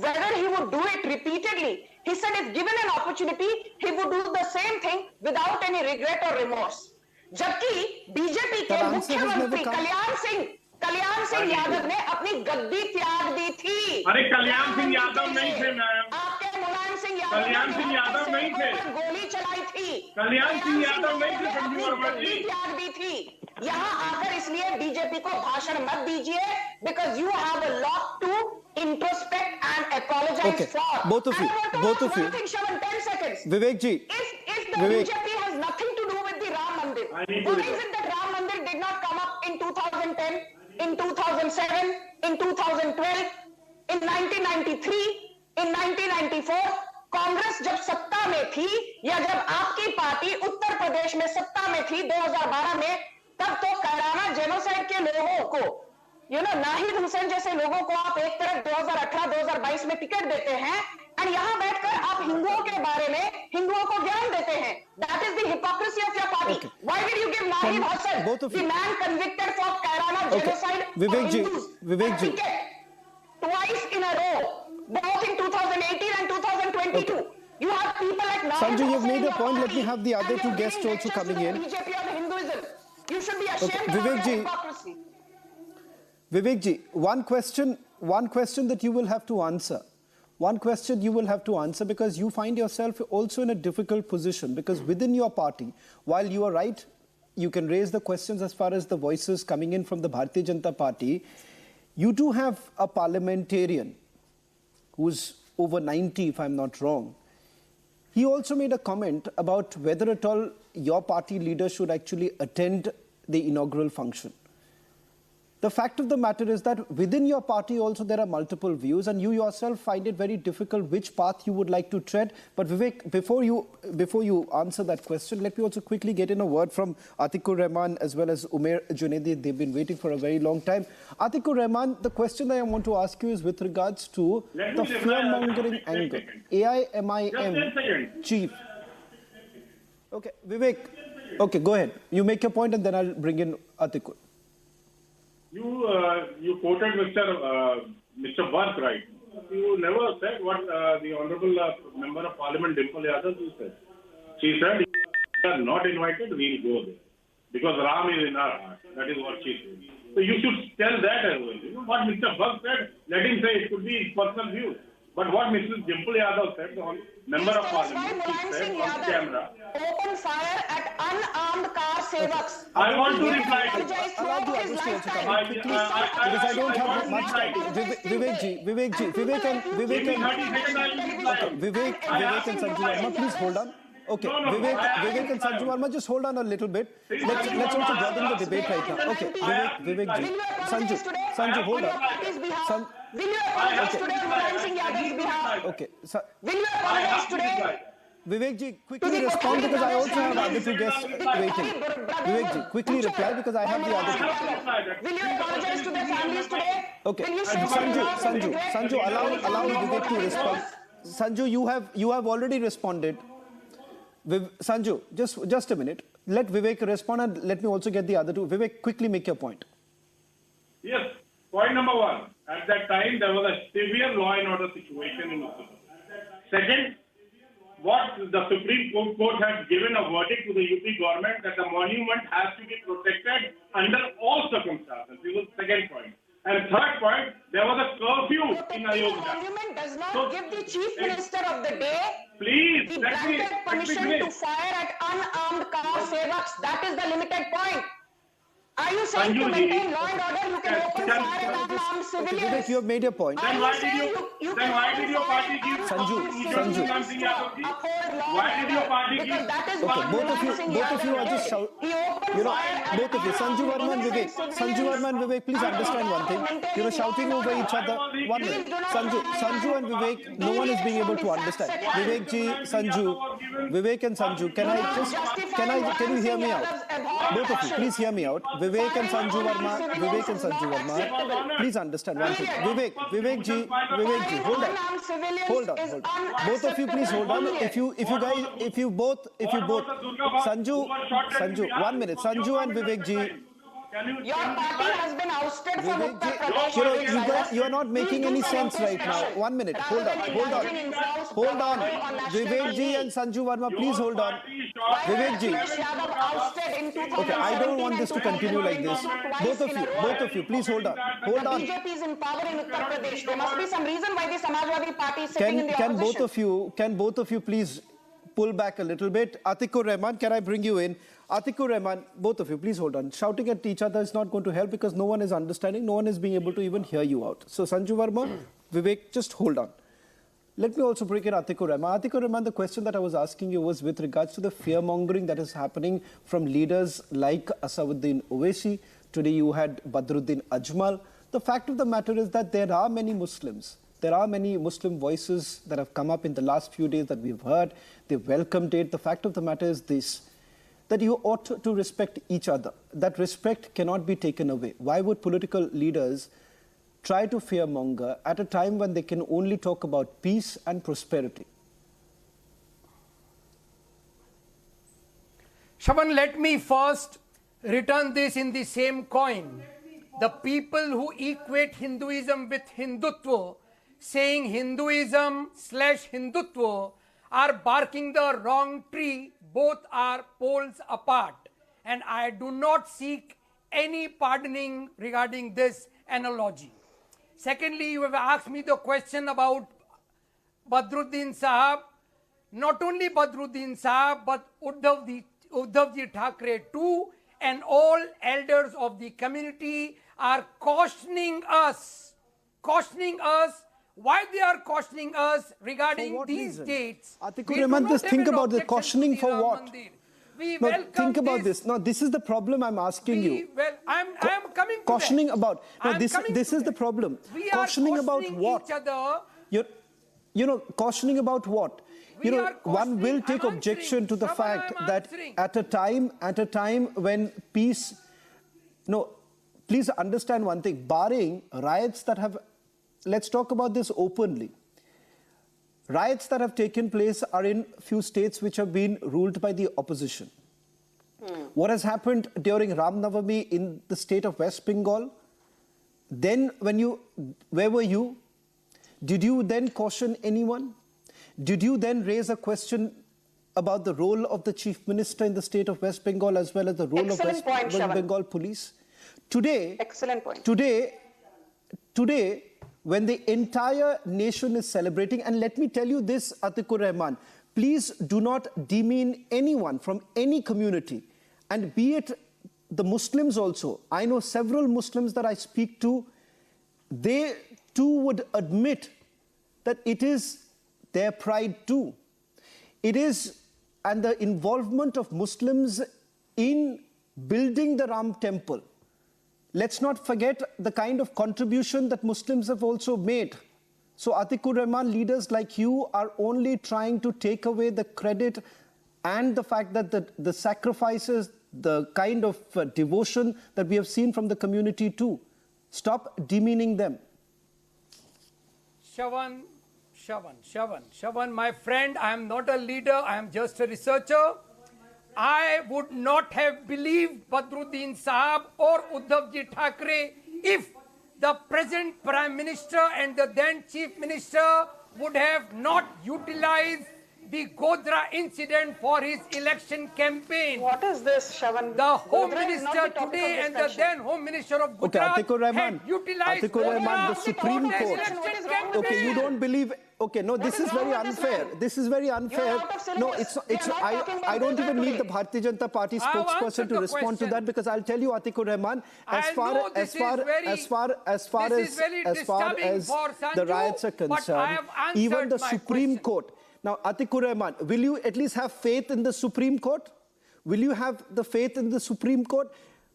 whether he would do it repeatedly, he said if given an opportunity, he would do the same thing without any regret or remorse. जबकि BJP के मुख्यमंत्री कल्याण सिंह यादव ने अपनी गद्दी त्याग दी थी. अरे कल्याण सिंह यादव नहीं थे मैम. आपके मुलायम सिंह यादव कल्याण सिंह यादव नहीं थे. गोली चलाई थी. कल्याण सिंह यादव नहीं थे. संजू वर्मा जी त्याग दी थी. यहाँ आकर इसलिए बीजेपी को भाषण मत दीजिए, because you have a lot to introspect and apologize for. Both of you. One thing, Shravan, 10 seconds. Vivek ji. If the BJP has nothing to do with the Ram Mandir, why is it that Ram Mandir did not come up in 2010, in 2007, in 2012, in 1993, in 1994? Congress जब सत्ता में थी या जब आपकी party Uttar Pradesh में सत्ता में थी 2012 में, तब तो कैराना जेनोसाइड के लोगों को, नाहिद हुसैन जैसे लोगों को आप एक तरफ 2018-2022 में टिकट देते हैं, और यहाँ बैठकर आप हिंदुओं के बारे में हिंदुओं को ज्ञान देते हैं. That is the hypocrisy of your party. Why did you give Nahid Hussain, the man convicted for Kairana genocide, Vivek ji, twice in a row, both in 2018 and 2022? You have people like Nahid Sanjay, you've Hussain made a point. Let me have the other two guests also coming in. BJP or Hinduism. You should be ashamed of your hypocrisy. Vivek ji, one question that you will have to answer. One question you will have to answer, because you find yourself also in a difficult position, because within your party, while you are right, you can raise the questions as far as the voices coming in from the Bharatiya Janata Party, You do have a parliamentarian who's over 90, if I'm not wrong. He also made a comment about whether at all your party leader should actually attend the inaugural function. The fact of the matter is that within your party also there are multiple views, and you yourself find it very difficult which path you would like to tread. But Vivek, before you answer that question, let me also quickly get in a word from Atikur Rahman as well as Umair Junaidi. They've been waiting for a very long time. Atikur Rahman, the question that I want to ask you is with regards to the fear-mongering angle. AIMIM chief. Okay, Vivek. Okay, go ahead. You make your point and then I'll bring in Atikur. You quoted Mr. Barth, right? You never said what the Honorable Member of Parliament Dimple Yadav said. She said, if we are not invited, we'll go there. Because Ram is in our heart. That is what she said. So you should tell that as well. You know what Mr. Barth said, let him say, it could be his personal view. But what Mrs. Dimple Yadav said, the Member of Parliament, she said on camera. Open fire at unarmed car sevaks. I want to reply to allow the others to also come in quickly, because I don't have much time. Vivek and Sanju Verma, please hold on. Okay, Vivek and Sanju Verma, just hold on a little bit. Let's also broaden the debate right now. Okay, Vivek ji, Sanju, hold on. Will you apologize today on Mulayam Singh Yadav's behalf? Okay. Will you apologize today? Vivek ji, quickly respond because I also have other two guests waiting. Vivek ji, quickly reply because I have the other two. Will you apologize to their families today? Okay, Sanju, allow Vivek to respond. Sanju, you have already responded. Sanju, just a minute. Let Vivek respond and let me also get the other two. Vivek, quickly make your point. Yes. Point number one. At that time, there was a severe law and order situation in Uttar Pradesh. Second, what the Supreme Court has given a verdict to the UP government that the monument has to be protected under all circumstances. This was the second point. And third point, there was a curfew in Ayodhya. The monument does not give the Chief Minister of the day the granted permission to fire at unarmed car sevaks. That is the limited point. Are you saying to maintain law and order, you can open fire at unarmed civilians? Vivek, you have made your point. Then why did your party give Sanju. Why did your party give? Okay, both of you are just shouting. Both of you, Sanju Verma and Vivek, please understand one thing. Shouting over each other. 1 minute. Sanju and Vivek, no one is being able to understand. Vivek ji, Sanju, Vivek and Sanju, can you hear me out? Both of you, please hear me out. Vivek and Sanju Verma, please understand one thing. Vivek ji, hold on. Both of you, please hold on. If you both, Sanju, 1 minute. Sanju and Vivek ji. Your party has been ousted from Uttar Pradesh. You are not making any sense right now. 1 minute. Hold on. Vivek ji and Sanju Verma, please hold on. Vivek ji. Okay, I don't want this to continue like this. Both of you, please hold on. BJP is in power in Uttar Pradesh. There must be some reason why the Samajwadi Party is sitting in the opposition. Can both of you please pull back a little bit? Atikur Rahman, can I bring you in? Atikur Rahman, both of you, please hold on. Shouting at each other is not going to help because no one is understanding, no one is being able to even hear you out. So Sanju Verma, Vivek, just hold on. Let me also bring in Atikur Rahman. Atikur Rahman, the question that I was asking you was with regards to the fear-mongering that is happening from leaders like Asaduddin Owaisi. Today you had Badruddin Ajmal. The fact of the matter is that there are many Muslims. There are many Muslim voices that have come up in the last few days that we've heard. They've welcomed it. The fact of the matter is this, that you ought to respect each other. That respect cannot be taken away. Why would political leaders try to fearmonger at a time when they can only talk about peace and prosperity? Shravan, let me first return this in the same coin. The people who equate Hinduism with Hindutva, saying Hinduism/Hindutva, are barking the wrong tree. Both are poles apart. And I do not seek any pardoning regarding this analogy. Secondly, you have asked me the question about Badruddin Sahab. Not only Badruddin Sahab, but Uddhavji Thackeray too, and all elders of the community are cautioning us. Why they are cautioning us regarding these dates? Atikur Rahman, just think about the cautioning for what? No, think about this. No, this is the problem I'm asking you. Well, I am coming to cautioning that. about. No, this is the problem. We cautioning are about what? Each other. Cautioning about what? One will take objection to the fact that at a time when peace. No, please understand one thing. Barring riots that have, let's talk about this openly. Riots that have taken place are in few states which have been ruled by the opposition. What has happened during Ram Navami in the state of West Bengal? Then where were you? Did you then caution anyone? Did you then raise a question about the role of the chief minister in the state of West Bengal as well as the role of West Bengal police? Today, excellent point. Today, when the entire nation is celebrating, and let me tell you this, Atikur Rahman, please do not demean anyone from any community, and be it the Muslims also. I know several Muslims that I speak to, they too would admit that it is their pride too. It is, and the involvement of Muslims in building the Ram temple. Let's not forget the kind of contribution that Muslims have also made. So Atikur Rahman, leaders like you are only trying to take away the credit and the fact that the sacrifices, the kind of devotion that we have seen from the community too. Stop demeaning them. Shravan, my friend, I am not a leader, I am just a researcher. I would not have believed Badruddin Sahab or Uddhavji Thackeray if the present Prime Minister and the then Chief Minister would have not utilized the Godhra incident for his election campaign. What is this, Shravan? The Home Minister today and the then Home Minister of Gujarat had utilized the Supreme Court. Okay, you don't believe. Okay, no, this is very unfair. This is very unfair. No, it's. I don't even need the Bharatiya Janata Party spokesperson to respond to that, because I'll tell you, Atikur Rahman, as far as the riots are concerned, even the Supreme Court. Now, Atikur Rahman, will you at least have faith in the Supreme Court? Will you have the faith in the Supreme Court?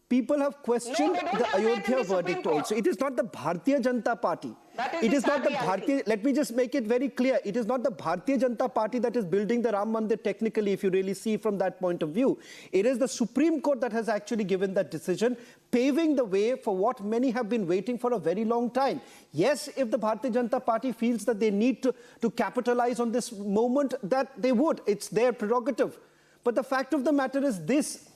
People have questioned the Ayodhya verdict also. It is not the Bharatiya Janata Party. It is not the Bharatiya, let me just make it very clear. It is not the Bharatiya Janata Party that is building the Ram Mandir technically, if you really see from that point of view. It is the Supreme Court that has actually given that decision, paving the way for what many have been waiting for a very long time. Yes, if the Bharatiya Janata Party feels that they need to capitalize on this moment, that they would. It's their prerogative. But the fact of the matter is this.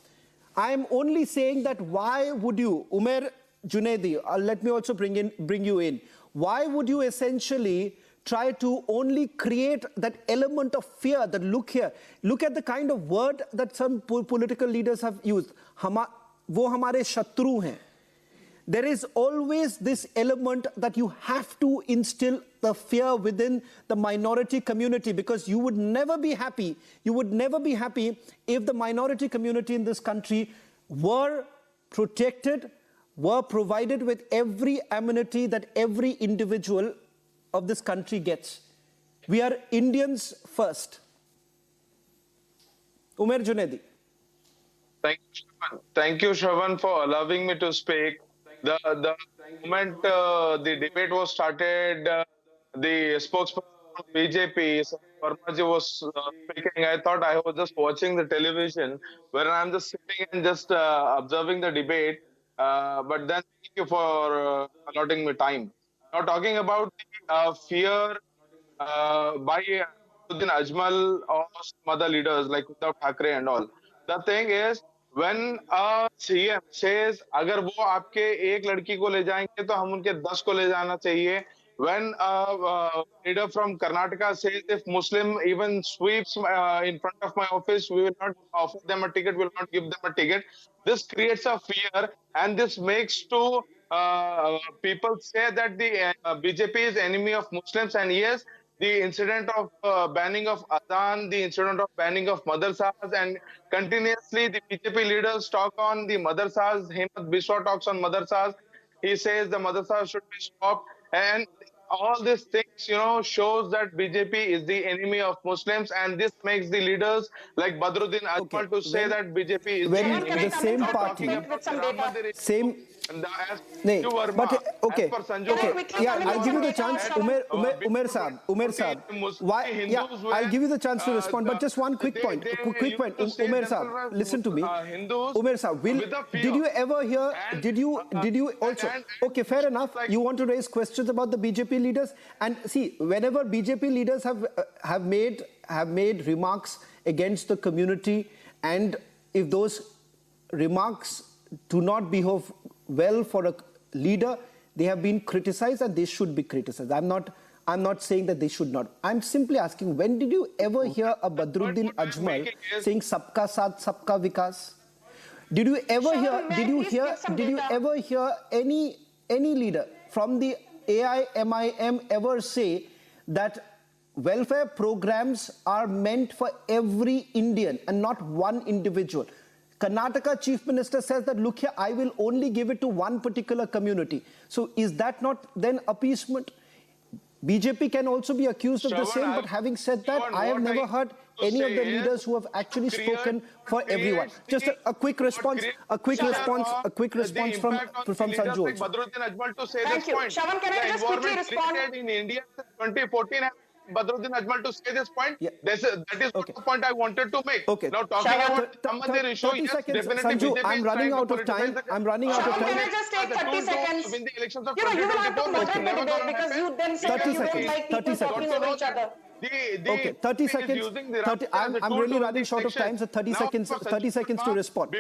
I am only saying that why would you, Umair Junaidi, let me also bring you in. Why would you essentially try to only create that element of fear that look here? Look at the kind of word that some political leaders have used. Wo hamare shatru hain. There is always this element that you have to instill the fear within the minority community, because you would never be happy. You would never be happy if the minority community in this country were protected, were provided with every amenity that every individual of this country gets. We are Indians first. Umair Junaidi. Thank you, Shravan, for allowing me to speak. The moment the debate was started, the spokesperson of BJP, Vermaji, was speaking. I thought I was just watching the television, where I'm just sitting and just observing the debate. But then thank you for allotting me time. Now, talking about the fear by Uddin Ajmal or some other leaders like Uddhav Thackeray and all. The thing is, when a CM says, अगर वो आपके एक लड़की को ले जाएंगे तो हम उनके 10 को ले जाना चाहिए. When a leader from Karnataka says, if Muslim even sweeps in front of my office, we will not offer them a ticket, we will not give them a ticket. This creates a fear, and this makes to people say that the BJP is enemy of Muslims. And yes, the incident of banning of Adhan, the incident of banning of madrasas, and continuously the BJP leaders talk on the madrasas. Hemant Biswa talks on madrasas. He says the madrasa should be stopped, and all these things, shows that BJP is the enemy of Muslims, and this makes the leaders like Badruddin Ajmal to say that BJP is the enemy. When the same Now party, talking about Ram Mandir same. Sanju Verma, but okay, as per Sanju okay, Verma, yeah, I'll give you the chance, Umer Saab. Why? Yeah, I'll give you the chance to respond, but just one quick point. Umer Saab, listen to me. Umer Saab, did you ever hear? Did you also? Okay, fair enough. You want to raise questions about the BJP leaders, and see, whenever BJP leaders have made remarks against the community, and if those remarks do not behave well for a leader, they have been criticized and they should be criticized. I'm not saying that they should not. I'm simply asking, when did you ever hear a Badruddin Ajmal saying "Sabka Saath, Sabka Vikas"? Did you ever hear any leader from the AIMIM ever say that welfare programs are meant for every Indian and not one individual? Karnataka Chief Minister says that, look here, I will only give it to one particular community. So is that not then appeasement? BJP can also be accused of the same, but having said that, I have never heard any of the leaders who have actually spoken for everyone. Just a quick response, from Sanju also. Thank you. Shavan, can I just quickly respond? In India since 2014, Badruddin Ajmal to say this point. Yeah. That is the point I wanted to make. Okay. Now talking about Ram Mandir issue, 30 seconds, Sanju, I'm running out of time. Can I just take 30 seconds? Win the elections of You will have to moderate the debate because you then say that you don't like people talking over each other. Okay, 30 seconds. I'm really running short of time, so 30 seconds to respond.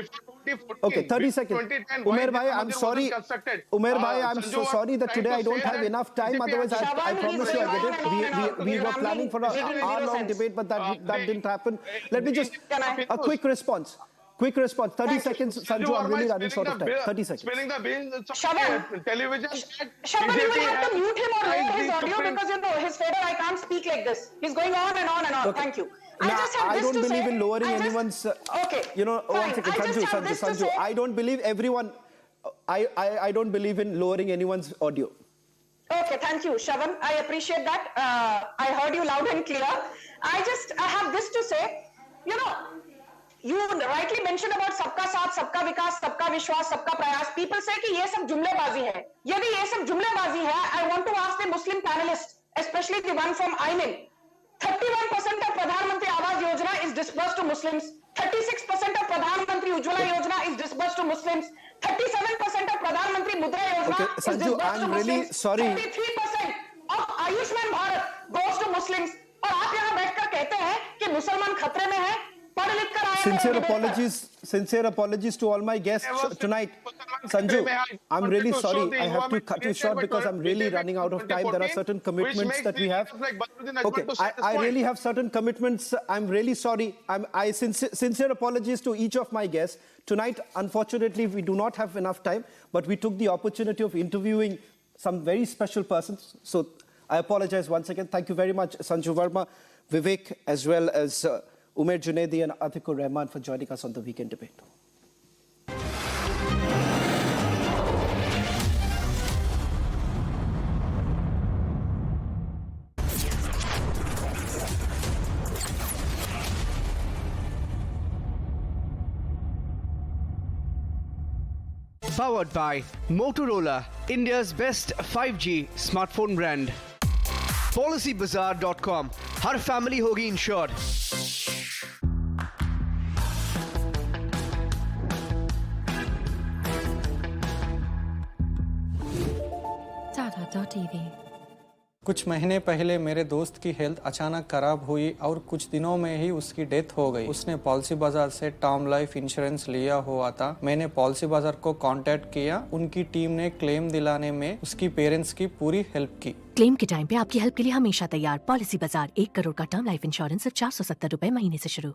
Okay, 30 seconds. Umer Bhai, I'm sorry. Umer Bhai, I'm so sorry that today I don't have enough time. Otherwise, I promise you I get it. We were planning for an hour-long debate, but that didn't happen. Let me just a quick response. 30 seconds, Sanju, I'm really running short of time. 30 seconds. Spilling the beans, television. Shavan, you will have to mute him or lower his audio because, his favor, I can't speak like this. He's going on and on and on. Okay. Thank you. I don't believe in lowering anyone's... Okay. One second, Sanju. I don't believe everyone... I don't believe in lowering anyone's audio. Okay, thank you, Shavan. I appreciate that. I heard you loud and clear. I have this to say. You rightly mentioned about सबका साथ, सबका विकास, सबका विश्वास, सबका प्रयास. People say कि ये सब जुमलेबाजी है. यदि ये सब जुमलेबाजी है, I want to ask the Muslim panelists, especially the one from INIL. 31% of Pradhan Mantri Awas Yojana is disbursed to Muslims. 36% of Pradhan Mantri Ujjwala Yojana is disbursed to Muslims. 37% of Pradhan Mantri Mudra Yojana is disbursed to Muslims. Really sorry. 33% of Ayushman Bharat goes to Muslims. और आप यहाँ बैठकर कहते हैं कि मुसलमान खतरे में है. Sincere apologies to all my guests tonight. Sanju, I'm really sorry. I have to cut you short because I'm really running out of time. There are certain commitments that we have. Okay, I really have certain commitments. I'm really sorry. Sincere apologies to each of my guests. Tonight, unfortunately, we do not have enough time, but we took the opportunity of interviewing some very special persons. So I apologize once again. Thank you very much, Sanju Verma, Vivek, as well as Umer Junaidi and Atikur Rahman for joining us on the Weekend Debate. Powered by Motorola, India's best 5G smartphone brand. PolicyBazaar.com. Her family होगी insured. कुछ महीने पहले मेरे दोस्त की health अचानक खराब हुई और कुछ दिनों में ही उसकी डेथ हो गई. उसने पॉलिसी बाजार से टर्म लाइफ इंश्योरेंस लिया हुआ था. मैंने पॉलिसी बाजार को कांटेक्ट किया. उनकी टीम ने क्लेम दिलाने में उसकी पेरेंट्स की पूरी हेल्प की. क्लेम के टाइम पे आपकी हेल्प के लिए हमेशा तैयार. पॉलिसी बाजार. 1 करोड़ का टर्म लाइफ इंश्योरेंस सिर्फ 470 रुपए महीने से शुरू.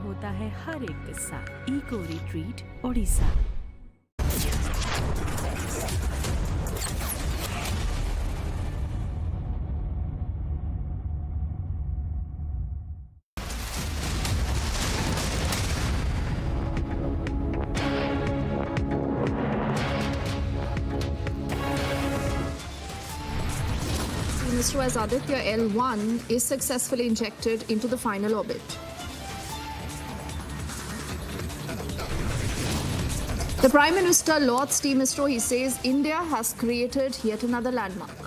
होता है हर एक किस्सा। Eco retreat Odisha. ISRO as Aditya L1 is successfully injected into the final orbit. The Prime Minister lauds Team ISRO. He says India has created yet another landmark.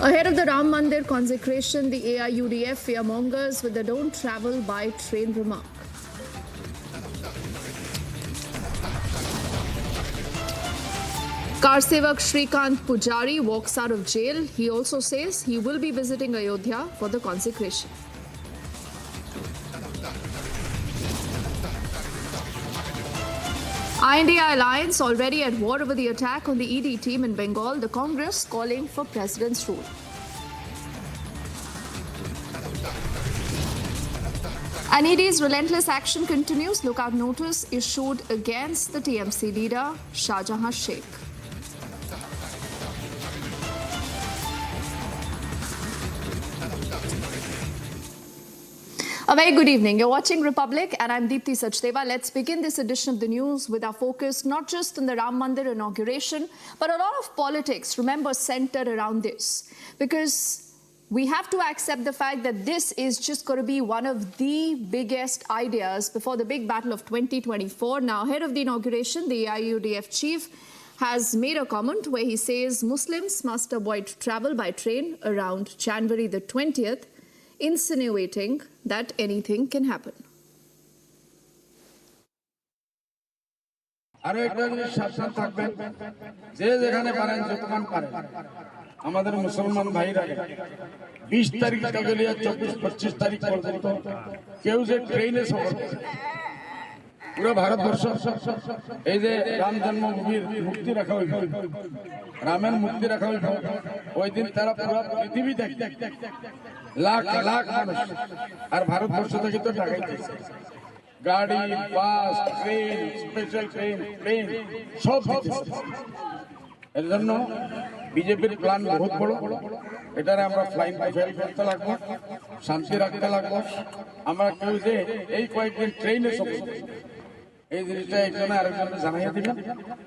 Ahead of the Ram Mandir consecration, the AIUDF fearmongers with the "don't travel by train" remark. Car Sevak Shrikant Pujari walks out of jail. He also says he will be visiting Ayodhya for the consecration. INDI alliance already at war over the attack on the ED team in Bengal. The Congress calling for President's rule. And ED's relentless action continues. Lookout notice issued against the TMC leader Shahjahan Sheikh. A very good evening. You're watching Republic and I'm Deepthi Sachdeva. Let's begin this edition of the news with our focus not just on the Ram Mandir inauguration, but a lot of politics, remember, centered around this. Because we have to accept the fact that this is just going to be one of the biggest ideas before the big battle of 2024. Now, ahead of the inauguration, the IUDF chief has made a comment where he says Muslims must avoid travel by train around January the 20th, insinuating that anything can happen. আমাদের মুসলমান ভাইরা 20 তারিখ থেকে নিয়ে 24-25 তারিখ পর্যন্ত কেউ যে ট্রেনে সফর করে পুরো ভারতবর্ষ এই যে রাম জন্মভূমির মুক্তি রাখা হইল, রামের মুক্তি রাখা হইল, ওই দিন তারা পুরো পৃথিবী দেখে লাখ লাখ মানুষ আর ভারতবর্ষ থেকে তো টাকাই দিয়েছে গাড়ি, bus, train, special train, plane সব দিতেছে। এর জন্য বিজেপির প্ল্যান বহুত বড়, এটারে আমরা ফ্লাইং ফেল করতে লাগবো, শান্তি রাখতে লাগবো। আমরা কেউ যে এই কয়েকদিন ট্রেনে সফর করি এই জিনিসটা একজনে আরেকজনে জানাইয়া দিবেন।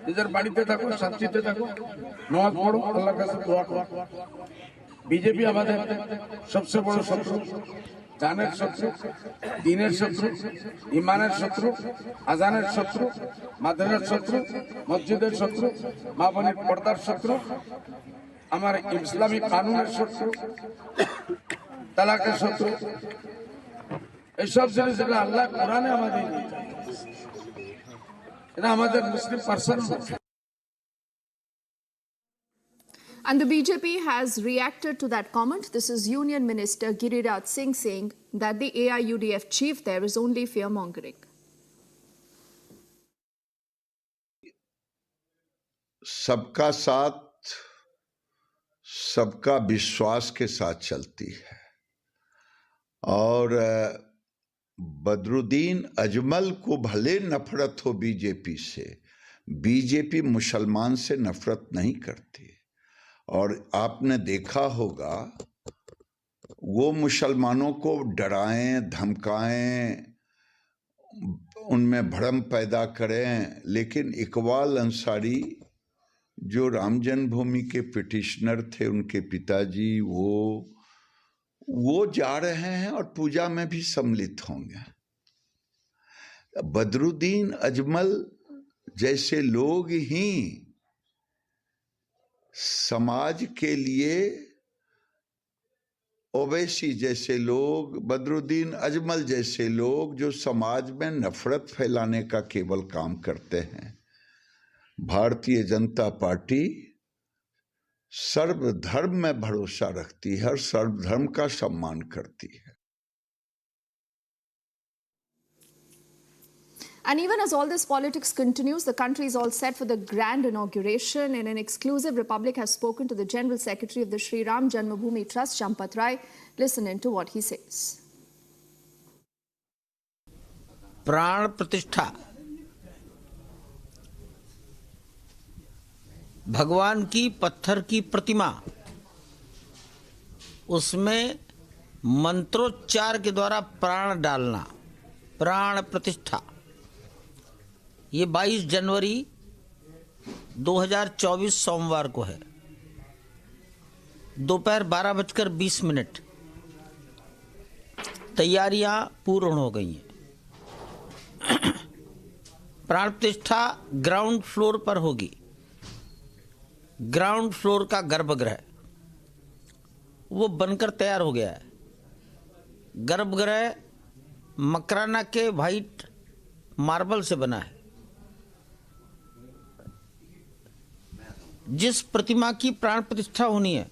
নিজের বাড়িতে থাকো, শান্তিতে থাকো, নামাজ পড়ো, আল্লাহর কাছে দোয়া করো। বিজেপি আমাদের সবচেয়ে বড় শত্রু, জানের শত্রু, দিনের শত্রু, ইমানের শত্রু, আজানের শত্রু, মাদ্রাসার শত্রু, মসজিদের শত্রু, মা বোনের পর্দার শত্রু, আমার ইসলামিক কানুনের শত্রু, তালাকের শত্রু। এইসব জিনিস যেটা আল্লাহ কোরআনে আমাদের এটা আমাদের মুসলিম person. And the BJP has reacted to that comment. This is Union Minister Giriraj Singh saying that the AIUDF chief there is only fear-mongering. सबका साथ सबका विश्वास के साथ चलती है और बदरुद्दीन अजमल को भले नफरत हो बीजेपी से, बीजेपी मुसलमान से नफरत नहीं करती। और आपने देखा होगा वो मुसलमानों को डराएं, धमकाएं, उनमें भ्रम पैदा करें, लेकिन इकबाल अंसारी जो राम जन्मभूमि के पिटिशनर थे, उनके पिताजी, वो जा रहे हैं और पूजा में भी सम्मिलित होंगे। बदरुद्दीन अजमल जैसे लोग ही समाज के लिए, ओवैसी जैसे लोग, बदरुद्दीन अजमल जैसे लोग जो समाज में नफरत फैलाने का केवल काम करते हैं। भारतीय जनता पार्टी सर्वधर्म में भरोसा रखती है और सर्वधर्म का सम्मान करती है। And even as all this politics continues, the country is all set for the grand inauguration. In an exclusive, Republic has spoken to the General Secretary of the Sri Ram Janmabhoomi Trust, Champat Rai. Listen in to what he says. प्राण प्रतिष्ठा भगवान की पत्थर की प्रतिमा, उसमें मंत्रोच्चार के द्वारा प्राण डालना, प्राण प्रतिष्ठा, ये 22 जनवरी 2024 सोमवार को है, दोपहर 12:20। तैयारियां पूर्ण हो गई हैं। प्राण प्रतिष्ठा ग्राउंड फ्लोर पर होगी। ग्राउंड फ्लोर का गर्भगृह वो बनकर तैयार हो गया है। गर्भगृह मकराना के व्हाइट मार्बल से बना है। जिस प्रतिमा की प्राण प्रतिष्ठा होनी है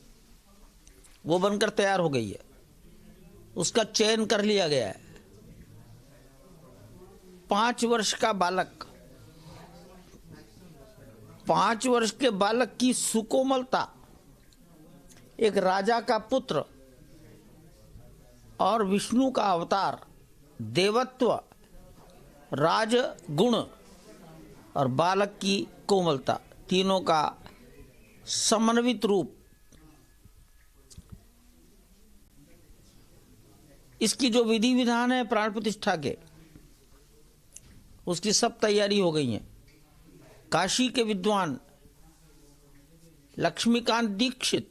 वो बनकर तैयार हो गई है, उसका चयन कर लिया गया है। 5 वर्ष का बालक, 5 वर्ष के बालक की सुकोमलता, एक राजा का पुत्र और विष्णु का अवतार, देवत्व, राजगुण और बालक की कोमलता, तीनों का समन्वित रूप, इसकी जो विधि विधान है प्राण प्रतिष्ठा के, उसकी सब तैयारी हो गई है। काशी के विद्वान लक्ष्मीकांत दीक्षित,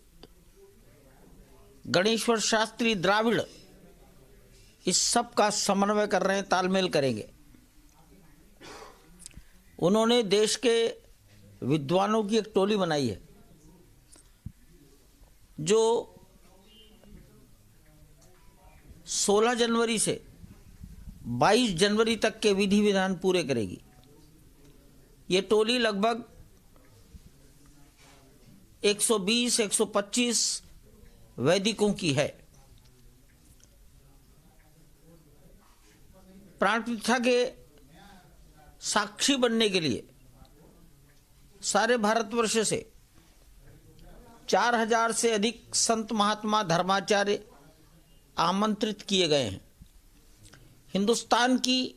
गणेश्वर शास्त्री द्राविड़, इस सब का समन्वय कर रहे हैं, तालमेल करेंगे। उन्होंने देश के विद्वानों की एक टोली बनाई है जो 16 जनवरी से 22 जनवरी तक के विधि विधान पूरे करेगी। ये टोली लगभग 120-125 वैदिकों की है। प्राण प्रतिष्ठा के साक्षी बनने के लिए सारे भारतवर्ष से 4000 से अधिक संत महात्मा धर्माचार्य आमंत्रित किए गए हैं। हिंदुस्तान की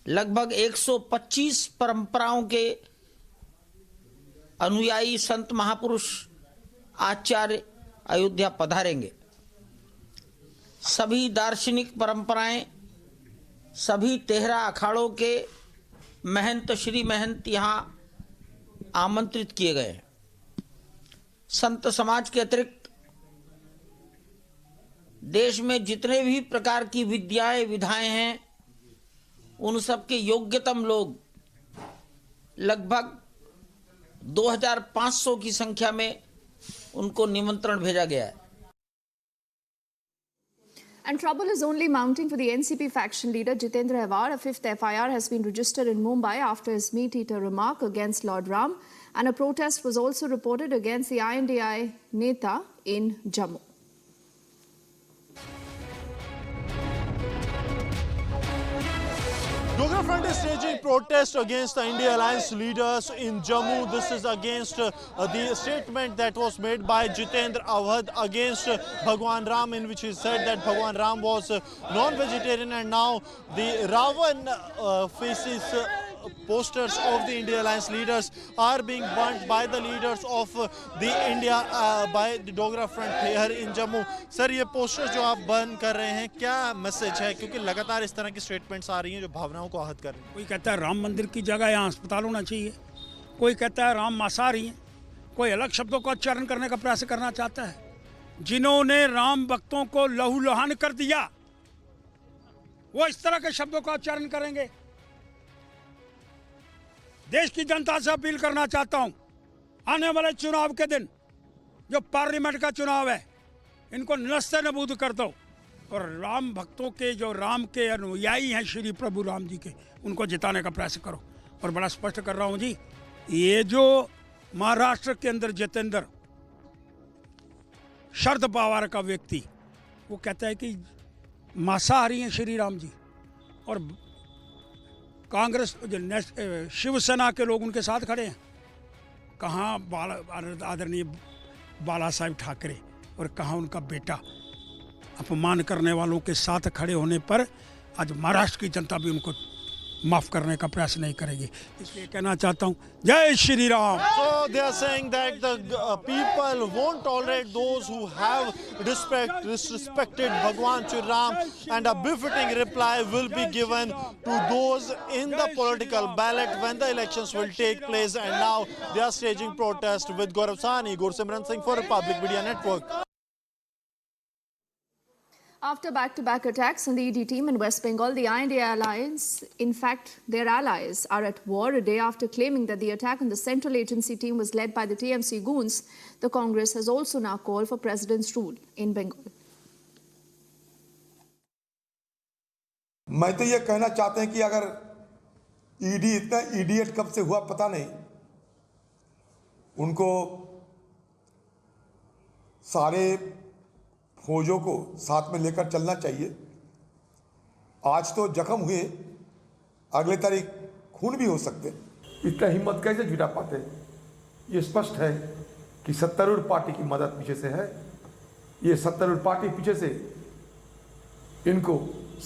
लगभग 125 परंपराओं के अनुयायी संत महापुरुष आचार्य अयोध्या पधारेंगे। सभी दार्शनिक परंपराएं, सभी 13 अखाड़ों के महंत, श्री महंत यहाँ आमंत्रित किए गए हैं। संत समाज के अतिरिक्त देश में जितने भी प्रकार की विद्याएं विधाएं हैं, उन सब के योग्यतम लोग लगभग 2500 की संख्या में उनको निमंत्रण भेजा गया है। And trouble is only mounting for the NCP faction leader Jitendra Hewar. A 5th FIR has been registered in Mumbai after his meat-eater remark against Lord Ram, and a protest was also reported against the INDI Neta in Jammu. Govt Front is staging protest against the India Alliance leaders in Jammu. This is against the statement that was made by Jitendra Avhad against Bhagwan Ram, in which he said that Bhagwan Ram was non-vegetarian, and now the Ravan faces posters of the India Alliance leaders are being burnt by the leaders of the India by the Dogra Front here in Jammu. Sir, ये posters जो आप burn कर रहे हैं, क्या message है? क्योंकि लगातार इस तरह की स्टेटमेंट्स आ रही हैं जो भावनाओं को आहत कर रही हैं। कोई कहता है राम मंदिर की जगह यहाँ अस्पताल होना चाहिए, कोई कहता है राम मांसाहारी हैं, कोई अलग शब्दों का उच्चारण करने का प्रयास करना चाहता है। जिन्होंने राम भक्तों को लहूलुहान कर दिया, वो इस तरह के शब्दों का उच्चारण करेंगे। देश की जनता से अपील करना चाहता हूं, आने वाले चुनाव के दिन जो पार्लियामेंट का चुनाव है, इनको नस्ते नबूद कर दो और राम भक्तों के, जो राम के अनुयायी हैं श्री प्रभु राम जी के, उनको जिताने का प्रयास करो। और बड़ा स्पष्ट कर रहा हूं जी, ये जो महाराष्ट्र के अंदर जितेंद्र शरद पवार का व्यक्ति, वो कहता है कि मांसाहारी हैं श्री राम जी, और कांग्रेस शिवसेना के लोग उनके साथ खड़े हैं। कहाँ आदरणीय बाला साहेब ठाकरे और कहाँ उनका बेटा। अपमान करने वालों के साथ खड़े होने पर आज महाराष्ट्र की जनता भी उनको माफ करने का प्रयास नहीं करेगी। इसलिए कहना चाहता हूँ जय Shri Ram. So they are saying that the people won't tolerate those who have disrespected Bhagwan Shri Ram, and a befitting reply will be given to those in the political ballot when the elections will take place. And now they are staging protest with Gaurav Sahni, Gursimran Singh for Republic Media Network. After back-to-back attacks on the ED team in West Bengal, the INDI alliance, in fact, their allies, are at war a day after claiming that the attack on the central agency team was led by the TMC goons. The Congress has also now called for President's rule in Bengal. मैं तो ये कहना चाहते हैं कि अगर ED इतना idiot कब से हुआ पता नहीं, उनको सारे फौजों को साथ में लेकर चलना चाहिए। आज तो जख्म हुए, अगले तारीख खून भी हो सकते। इतना हिम्मत कैसे जुटा पाते? ये स्पष्ट है कि सत्तारूढ़ पार्टी की मदद पीछे से है। ये सत्तारूढ़ पार्टी पीछे से इनको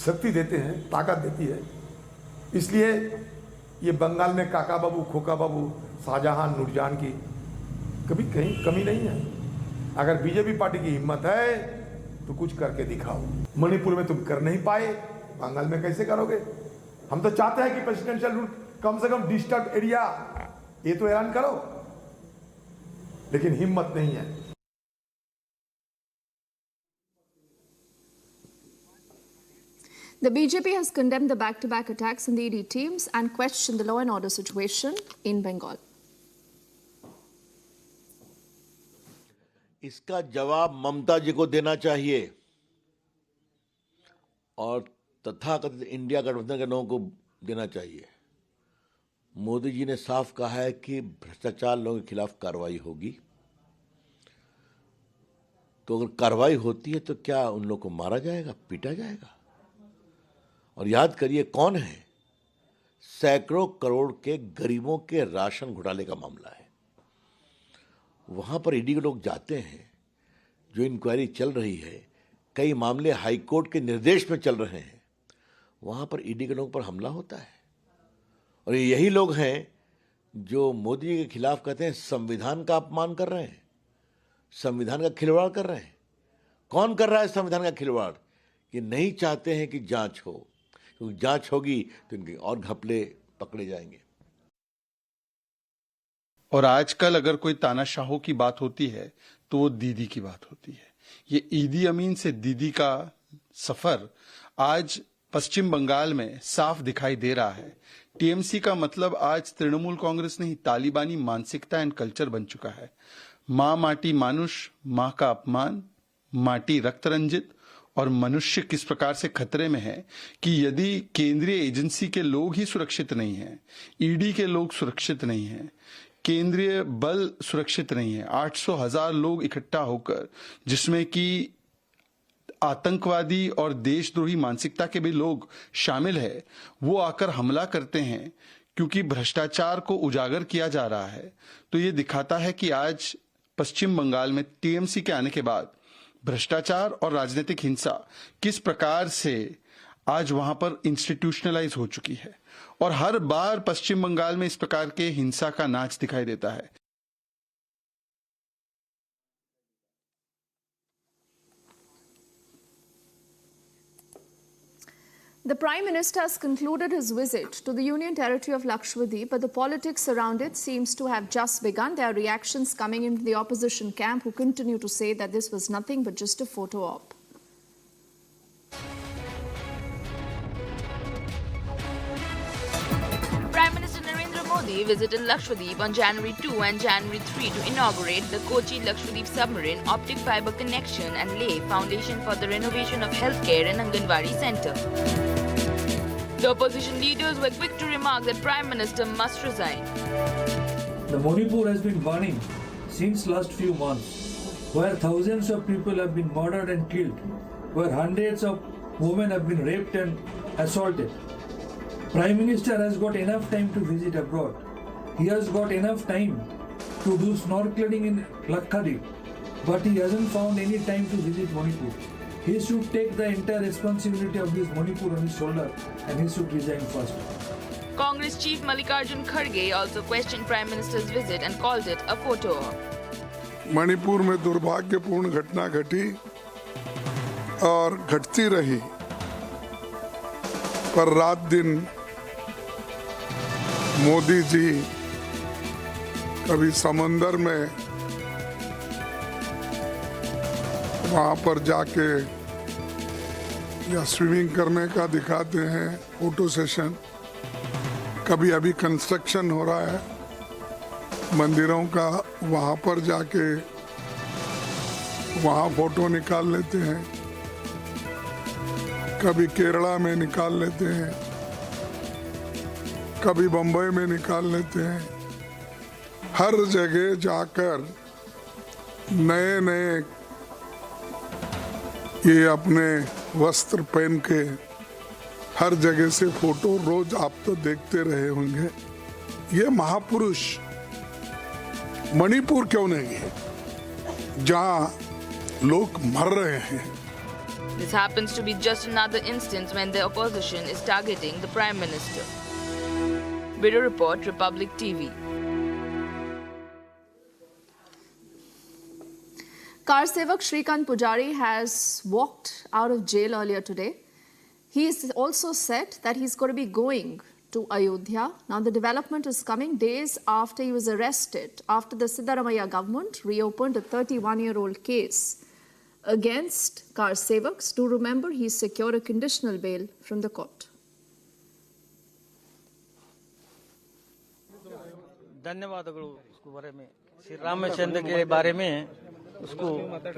शक्ति देते हैं, ताकत देती है। इसलिए ये बंगाल में काका बाबू, खोका बाबू, शाहजहां, नूरजहां की कभी कहीं कमी नहीं है। अगर बीजेपी पार्टी की हिम्मत है तो कुछ करके दिखाओ। मणिपुर में तुम कर नहीं पाए, बंगाल में कैसे करोगे? हम तो चाहते हैं कि प्रेसिडेंशियल रूल कम से कम डिस्टर्ब एरिया ये तो ऐलान करो, लेकिन हिम्मत नहीं है। The BJP has condemned the back-to-back attacks on the ED teams and questioned the law and order situation in Bengal. इसका जवाब ममता जी को देना चाहिए और तथाकथित इंडिया गठबंधन के लोगों को देना चाहिए। मोदी जी ने साफ कहा है कि भ्रष्टाचार लोगों के खिलाफ कार्रवाई होगी। तो अगर कार्रवाई होती है तो क्या उन लोगों को मारा जाएगा, पीटा जाएगा? और याद करिए कौन है, सैकड़ों करोड़ के गरीबों के राशन घोटाले का मामला है। वहाँ पर ईडी के लोग जाते हैं, जो इंक्वायरी चल रही है, कई मामले हाई कोर्ट के निर्देश में चल रहे हैं, वहाँ पर ईडी के लोगों पर हमला होता है। और यही लोग हैं जो मोदी जी के खिलाफ कहते हैं संविधान का अपमान कर रहे हैं, संविधान का खिलवाड़ कर रहे हैं। कौन कर रहा है संविधान का खिलवाड़? कि नहीं चाहते हैं कि जांच हो, क्योंकि जांच होगी तो इनके और घपले पकड़े जाएंगे। और आजकल अगर कोई तानाशाहों की बात होती है तो वो दीदी की बात होती है। ये ईदी अमीन से दीदी का सफर आज पश्चिम बंगाल में साफ दिखाई दे रहा है। टीएमसी का मतलब आज तृणमूल कांग्रेस नहीं, तालिबानी मानसिकता एंड कल्चर बन चुका है। माँ माटी मानुष, माँ का अपमान, माटी रक्त रंजित, और मनुष्य किस प्रकार से खतरे में है कि यदि केंद्रीय एजेंसी के लोग ही सुरक्षित नहीं हैं, ईडी के लोग सुरक्षित नहीं हैं, केंद्रीय बल सुरक्षित नहीं है, 800,000 लोग इकट्ठा होकर, जिसमें कि आतंकवादी और देशद्रोही मानसिकता के भी लोग शामिल है, वो आकर हमला करते हैं क्योंकि भ्रष्टाचार को उजागर किया जा रहा है। तो ये दिखाता है कि आज पश्चिम बंगाल में टीएमसी के आने के बाद भ्रष्टाचार और राजनीतिक हिंसा किस प्रकार से आज वहां पर इंस्टीट्यूशनलाइज हो चुकी है। और हर बार पश्चिम बंगाल में इस प्रकार के हिंसा का नाच दिखाई देता है। The Prime Minister has concluded his visit to the Union Territory of Lakshadweep, but the politics around it seems to have just begun. There are reactions coming into the opposition camp who continue to say that this was nothing but just a photo op. Prime Minister Narendra Modi visited Lakshadweep on January 2 and January 3 to inaugurate the Kochi-Lakshadweep submarine optic fiber connection and lay foundation for the renovation of healthcare and Anganwadi Centre. The opposition leaders were quick to remark that Prime Minister must resign. The Manipur has been burning since last few months, where thousands of people have been murdered and killed, where hundreds of women have been raped and assaulted. Prime Minister has got enough time to visit abroad. He has got enough time to do snorkeling in Lakshadweep, but he hasn't found any time to visit Manipur. He should take the entire responsibility of this Manipur on his shoulder and he should resign first. Congress Chief Mallikarjun Kharge also questioned Prime Minister's visit and called it a photo op. Manipur में दुर्भाग्यपूर्ण घटना घटी और घटती रही, पर रात दिन मोदी जी कभी समंदर में वहां पर जाके या स्विमिंग करने का दिखाते हैं फोटो सेशन, कभी अभी कंस्ट्रक्शन हो रहा है मंदिरों का, वहां पर जाके वहां फोटो निकाल लेते हैं, कभी केरला में निकाल लेते हैं, कभी बम्बई में निकाल लेते हैं। हर जगह जाकर नए नए ये अपने वस्त्र पहन के हर जगह से फोटो रोज आप तो देखते रहे होंगे। ये महापुरुष मणिपुर क्यों नहीं है जहां लोग मर रहे हैं? This happens to be just another instance when the opposition is targeting the Prime Minister. Bureau Report, Republic TV. Car Sevak Shrikant Pujari has walked out of jail earlier today. He has also said that he's going to be going to Ayodhya. Now, the development is coming days after he was arrested, after the Siddaramaiah government reopened a 31-year-old case against Car Sevaks. Do remember, he secured a conditional bail from the court. धन्यवादಗಳು उसको बारे में श्री रामचंद्र के बारे में उसको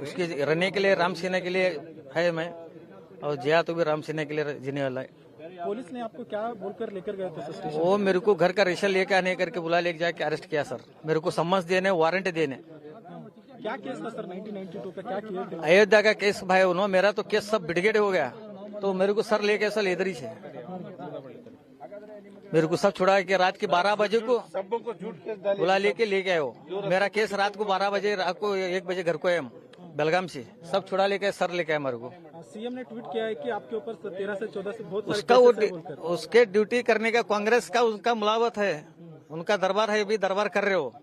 उसके रहने के लिए राम सेना के लिए है मैं, और जया तो भी राम सेना के लिए जीने वाला है। पुलिस ने आपको क्या बोलकर लेकर गए थे स्टेशन? वो मेरे को घर का रेशन लेके आने करके बुला लेके जाके अरेस्ट किया सर। मेरे को समन्स देने, वारंट देने। क्या केस था सर? 1992 का क्या किया? अयोध्या का केस भाई उन्होंने, मेरा तो केस सब बिगड़े हो गया, तो मेरे को सर लेके सर इधर ही से मेरे को सब छुड़ा के रात के 12 बजे को बुला लेके आए हो। मेरा केस रात को 12 बजे, रात को 1 बजे घर को आए हम बेलगाम से, सब छुड़ा लेके सर लेके आए मेरे को। सीएम ने ट्वीट किया है कि आपके ऊपर 13 से 14 से बहुत उसके ड्यूटी करने का कांग्रेस का उनका मुलावत है, उनका दरबार है, भी दरबार कर रहे हो,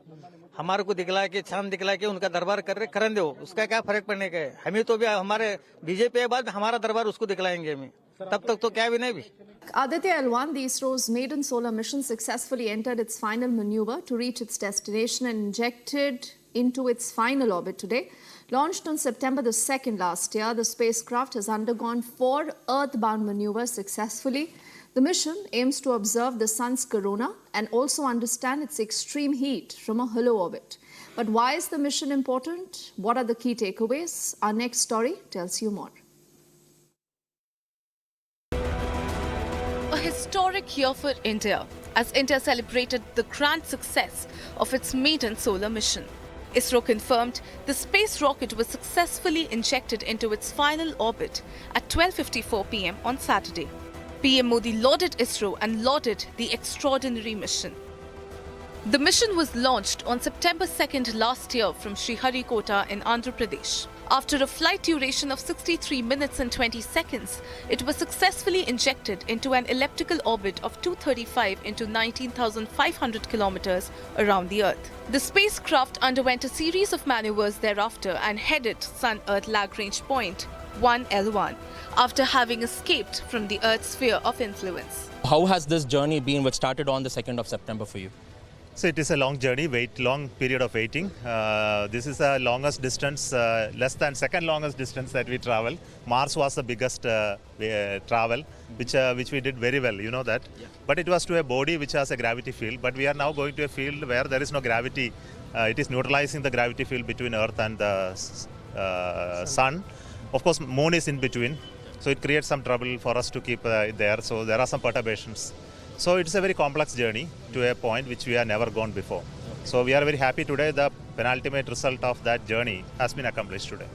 हमारे को दिखला के छान दिखला के उनका दरबार कर रहे, करने दो, उसका क्या फर्क पड़ने का है? हमें तो भी हमारे बीजेपी के बाद हमारा दरबार उसको दिखलाएंगे हमें, तब तक तो क्या भी नहीं भी। Aditya L1, the ISRO's maiden solar mission, successfully entered its final maneuver to reach its destination and injected into its final orbit today. Launched on September the 2nd last year, the spacecraft has undergone 4 earthbound maneuvers successfully. The mission aims to observe the sun's corona and also understand its extreme heat from a hollow orbit. But why is the mission important? What are the key takeaways? Our next story tells you more. A historic year for India, as India celebrated the grand success of its maiden solar mission. ISRO confirmed the space rocket was successfully injected into its final orbit at 12:54 p.m. on Saturday. PM Modi lauded ISRO and lauded the extraordinary mission. The mission was launched on September 2nd last year from Sriharikota in Andhra Pradesh. After a flight duration of 63 minutes and 20 seconds, it was successfully injected into an elliptical orbit of 235 into 19,500 kilometers around the Earth. The spacecraft underwent a series of maneuvers thereafter and headed Sun-Earth Lagrange point 1L1 after having escaped from the Earth's sphere of influence. How has this journey been, which started on the 2nd of September for you? So it is a long journey, long period of waiting. This is the longest distance, less than second longest distance that we travel. Mars was the biggest travel, which we did very well, you know that. Yeah. But it was to a body which has a gravity field. But we are now going to a field where there is no gravity. It is neutralizing the gravity field between Earth and the Sun. Of course, Moon is in between. So it creates some trouble for us to keep it there. So there are some perturbations. So it's a very complex journey to a point which we have never gone before. So we are very happy today. The penultimate result of that journey has been accomplished today.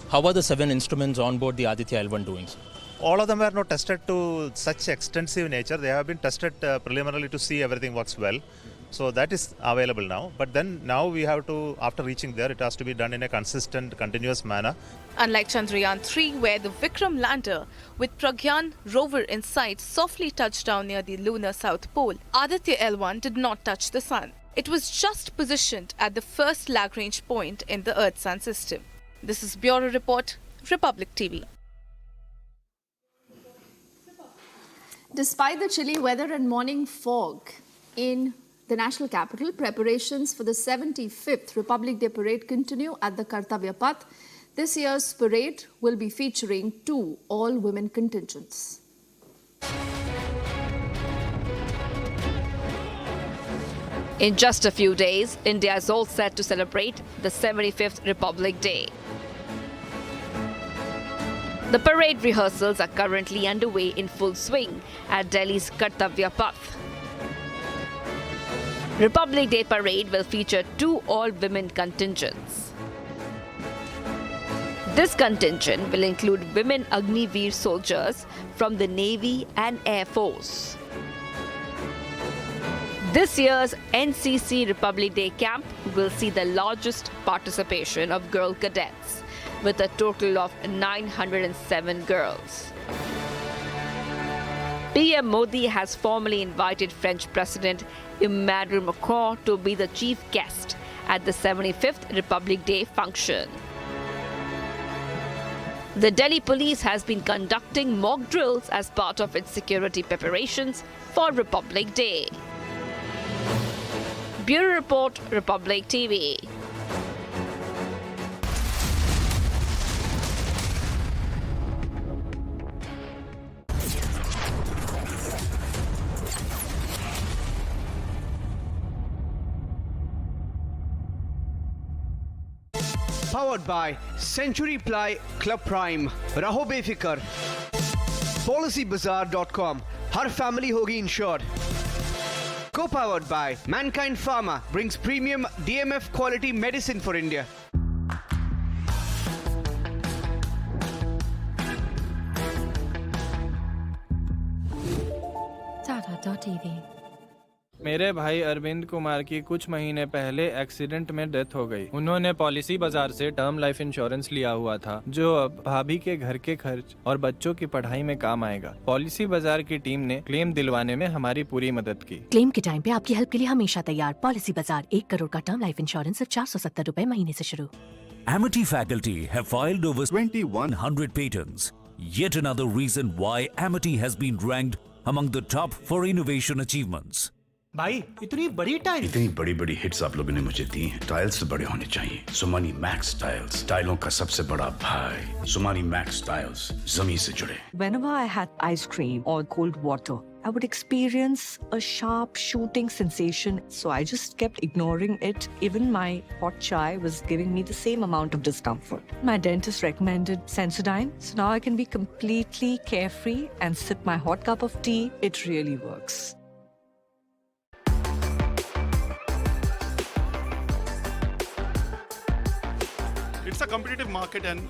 How are the 7 instruments on board the Aditya L1 doing? all of them were not tested to such extensive nature. They have been tested preliminarily to see everything works well. So that is available now. But then now we have to, after reaching there, it has to be done in a consistent, continuous manner. Unlike Chandrayaan-3, where the Vikram lander with Pragyan rover in sight softly touched down near the lunar south pole, Aditya L1 did not touch the sun. It was just positioned at the first Lagrange point in the Earth-Sun system. This is Bureau Report, Republic TV. Despite the chilly weather and morning fog in the national capital, preparations for the 75th Republic Day parade continue at the Kartavya Path. This year's parade will be featuring 2 all-women contingents. In just a few days, India is all set to celebrate the 75th Republic Day. The parade rehearsals are currently underway in full swing at Delhi's Kartavya Path. Republic Day parade will feature 2 all-women contingents. This contingent will include women Agniveer soldiers from the Navy and Air Force. This year's NCC Republic Day camp will see the largest participation of girl cadets, with a total of 907 girls. PM Modi has formally invited French President Emmanuel Macron to be the chief guest at the 75th Republic Day function. The Delhi police has been conducting mock drills as part of its security preparations for Republic Day. Bureau Report, Republic TV. Powered by Century Ply Club Prime. Raho befikar. PolicyBazaar.com. Har family hogi insured. Co-powered by Mankind Pharma, brings premium DMF quality medicine for India. Tata.tv. मेरे भाई अरविंद कुमार की कुछ महीने पहले accident में death हो गई। उन्होंने पॉलिसी बाजार से टर्म लाइफ इंश्योरेंस लिया हुआ था, जो अब भाभी के घर के खर्च और बच्चों की पढ़ाई में काम आएगा। पॉलिसी बाजार की टीम ने क्लेम दिलवाने में हमारी पूरी मदद की। क्लेम के टाइम पे आपकी हेल्प के लिए हमेशा तैयार। पॉलिसी बाजार 1 करोड़ का टर्म लाइफ इंश्योरेंस सिर्फ 470 रुपए महीने से शुरू। Amity faculty have filed over 2100 patents. Yet another reason why Amity has been ranked among the top for innovation achievements. भाई इतनी बड़ी हिट्स आप लोगों ने मुझे दी हैं। टाइल्स बड़े होने चाहिए। सुमानी मैक्स टाइल्स, टाइलों का सबसे बड़ा भाई। सुमानी मैक्स टाइल्स जमीन से जुड़े। Whenever I had ice cream or cold water, I would experience a sharp shooting sensation, so I just kept ignoring it. Even my hot chai was giving me the same amount of discomfort. My dentist recommended Sensodyne, so now I can be completely carefree and sip my hot cup of tea. It really works. It's a competitive market and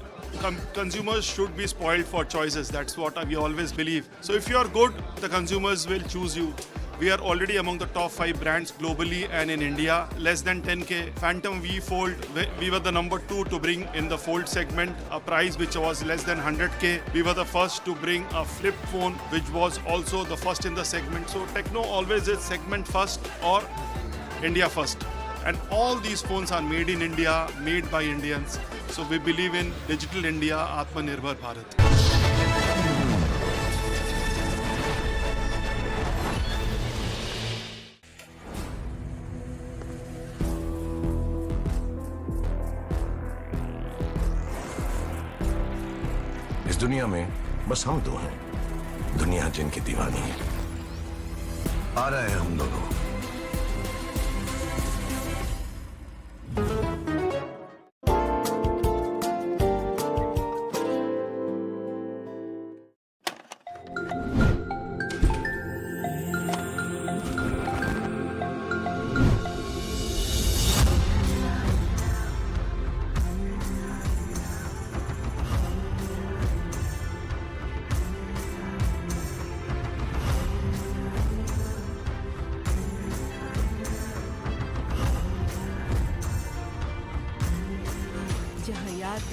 consumers should be spoiled for choices. That's what we always believe. So if you are good, the consumers will choose you. We are already among the top 5 brands globally and in India. Less than 10K. Phantom V Fold, we were the number 2 to bring in the fold segment, a price which was less than 100K. We were the first to bring a flip phone, which was also the first in the segment. So Techno always is segment first or India first. And all these phones are made in India, made by Indians. So we believe in Digital India, Atmanirbhar Bharat. इस दुनिया में बस हम दो हैं, दुनिया जिनकी दीवानी है। आ रहे हैं हम दोनों।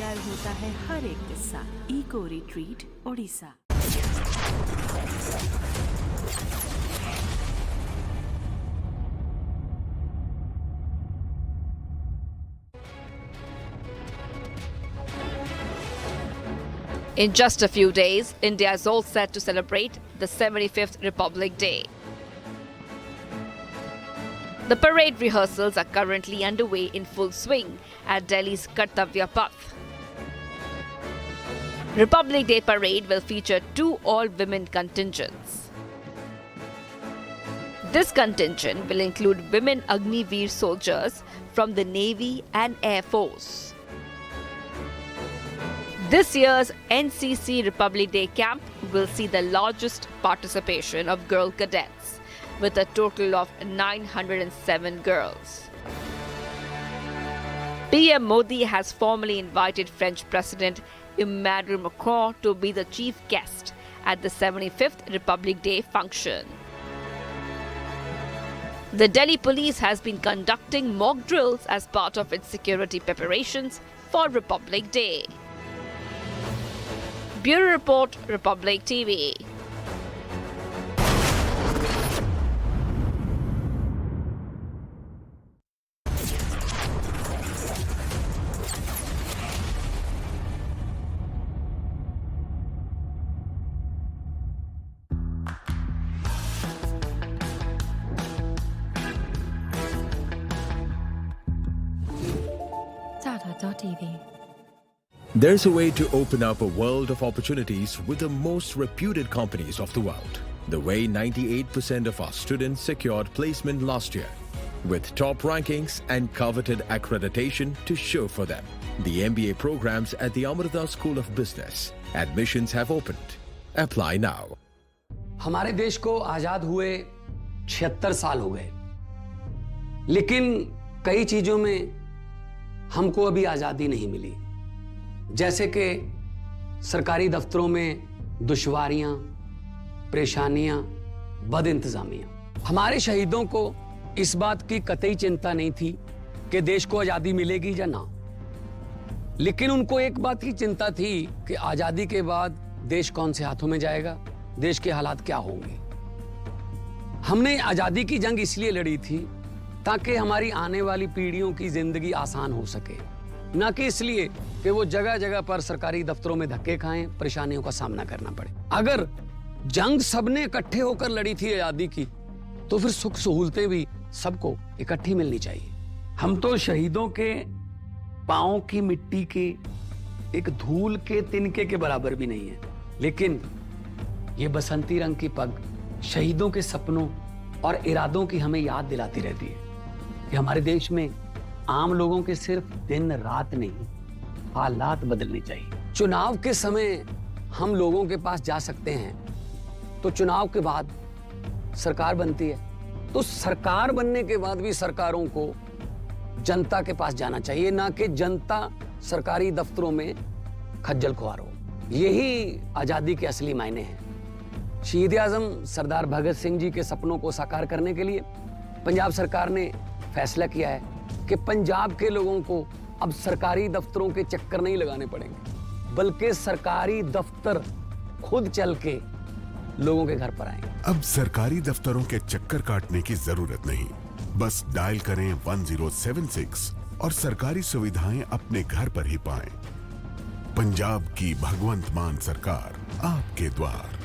तैयार होता है हर एक किस्सा। Eco retreat Odisha. In just a few days, India is all set to celebrate the 75th Republic Day. The parade rehearsals are currently underway in full swing at Delhi's Kartavya Path. Republic Day parade will feature 2 all-women contingents. This contingent will include women Agniveer soldiers from the Navy and Air Force. This year's NCC Republic Day camp will see the largest participation of girl cadets, with a total of 907 girls. PM Modi has formally invited French President Emmanuel Macron to be the chief guest at the 75th Republic Day function. The Delhi police has been conducting mock drills as part of its security preparations for Republic Day. Bureau Report, Republic TV. Tata.tv. There's a way to open up a world of opportunities with the most reputed companies of the world. The way 98% of our students secured placement last year, with top rankings and coveted accreditation to show for them. The MBA programs at the Amrita School of Business. Admissions have opened. Apply now. हमारे देश को आजाद हुए 76 साल हो गए, लेकिन कई चीजों में हमको अभी आजादी नहीं मिली, जैसे कि सरकारी दफ्तरों में दुश्वारियां, परेशानियां, बदइंतजामियां। हमारे शहीदों को इस बात की कतई चिंता नहीं थी कि देश को आजादी मिलेगी या ना, लेकिन उनको एक बात की चिंता थी कि आजादी के बाद देश कौन से हाथों में जाएगा, देश के हालात क्या होंगे। हमने आजादी की जंग इसलिए लड़ी थी ताकि हमारी आने वाली पीढ़ियों की जिंदगी आसान हो सके, ना कि इसलिए कि वो जगह जगह पर सरकारी दफ्तरों में धक्के खाएं, परेशानियों का सामना करना पड़े। अगर जंग सबने इकट्ठे होकर लड़ी थी आजादी की, तो फिर सुख सहूलतें भी सबको इकट्ठी मिलनी चाहिए। हम तो शहीदों के पांव की मिट्टी के एक धूल के तिनके के बराबर भी नहीं है, लेकिन ये बसंती रंग की पग शहीदों के सपनों और इरादों की हमें याद दिलाती रहती है कि हमारे देश में आम लोगों के सिर्फ दिन रात नहीं, हालात बदलने चाहिए। चुनाव के समय हम लोगों के पास जा सकते हैं, तो चुनाव के बाद सरकार बनती है, तो सरकार बनने के बाद भी सरकारों को जनता के पास जाना चाहिए, ना कि जनता सरकारी दफ्तरों में खज्जल खुआर हो। यही आजादी के असली मायने हैं। शहीद आजम सरदार भगत सिंह जी के सपनों को साकार करने के लिए पंजाब सरकार ने फैसला किया है कि पंजाब के लोगों को अब सरकारी दफ्तरों के चक्कर नहीं लगाने पड़ेंगे, बल्कि सरकारी दफ्तर खुद चल के लोगों के घर पर आएंगे। अब सरकारी दफ्तरों के चक्कर काटने की जरूरत नहीं, बस डायल करें 1076 और सरकारी सुविधाएं अपने घर पर ही पाएं। पंजाब की भगवंत मान सरकार आपके द्वार।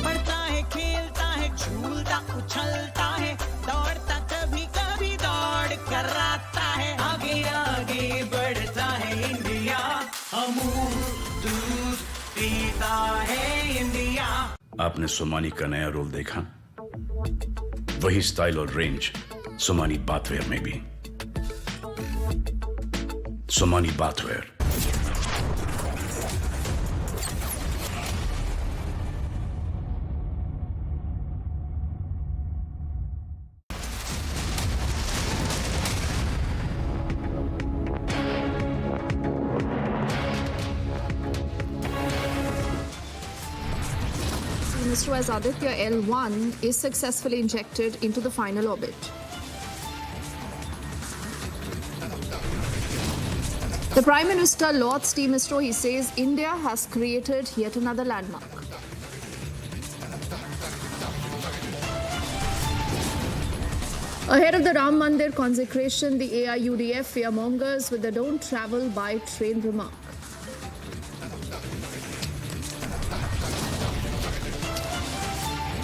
पढ़ता है, खेलता है, झूलता उछलता है, दौड़ता कभी कभी दौड़ कराता है, आगे आगे बढ़ता है इंडिया, अमूल दूध पीता है इंडिया। आपने सोमानी का नया रोल देखा? वही स्टाइल और रेंज सोमानी बाथवेयर में भी। Somani bathware. ISRO as Aditya L1 is successfully injected into the final orbit. The Prime Minister lauds Team ISRO. He says India has created yet another landmark. Ahead of the Ram Mandir consecration, the AIUDF fearmongers with the "don't travel by train" remark.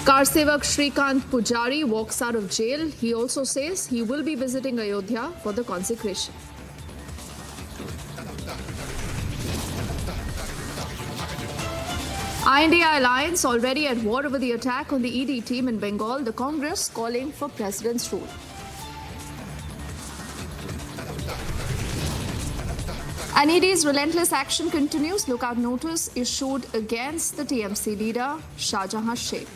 Car Sevak Shrikant Pujari walks out of jail. He also says he will be visiting Ayodhya for the consecration. INDI alliance already at war over the attack on the ED team in Bengal. The Congress calling for president's rule. And ED's relentless action continues. Lookout notice issued against the TMC leader Shah Jahan Sheikh.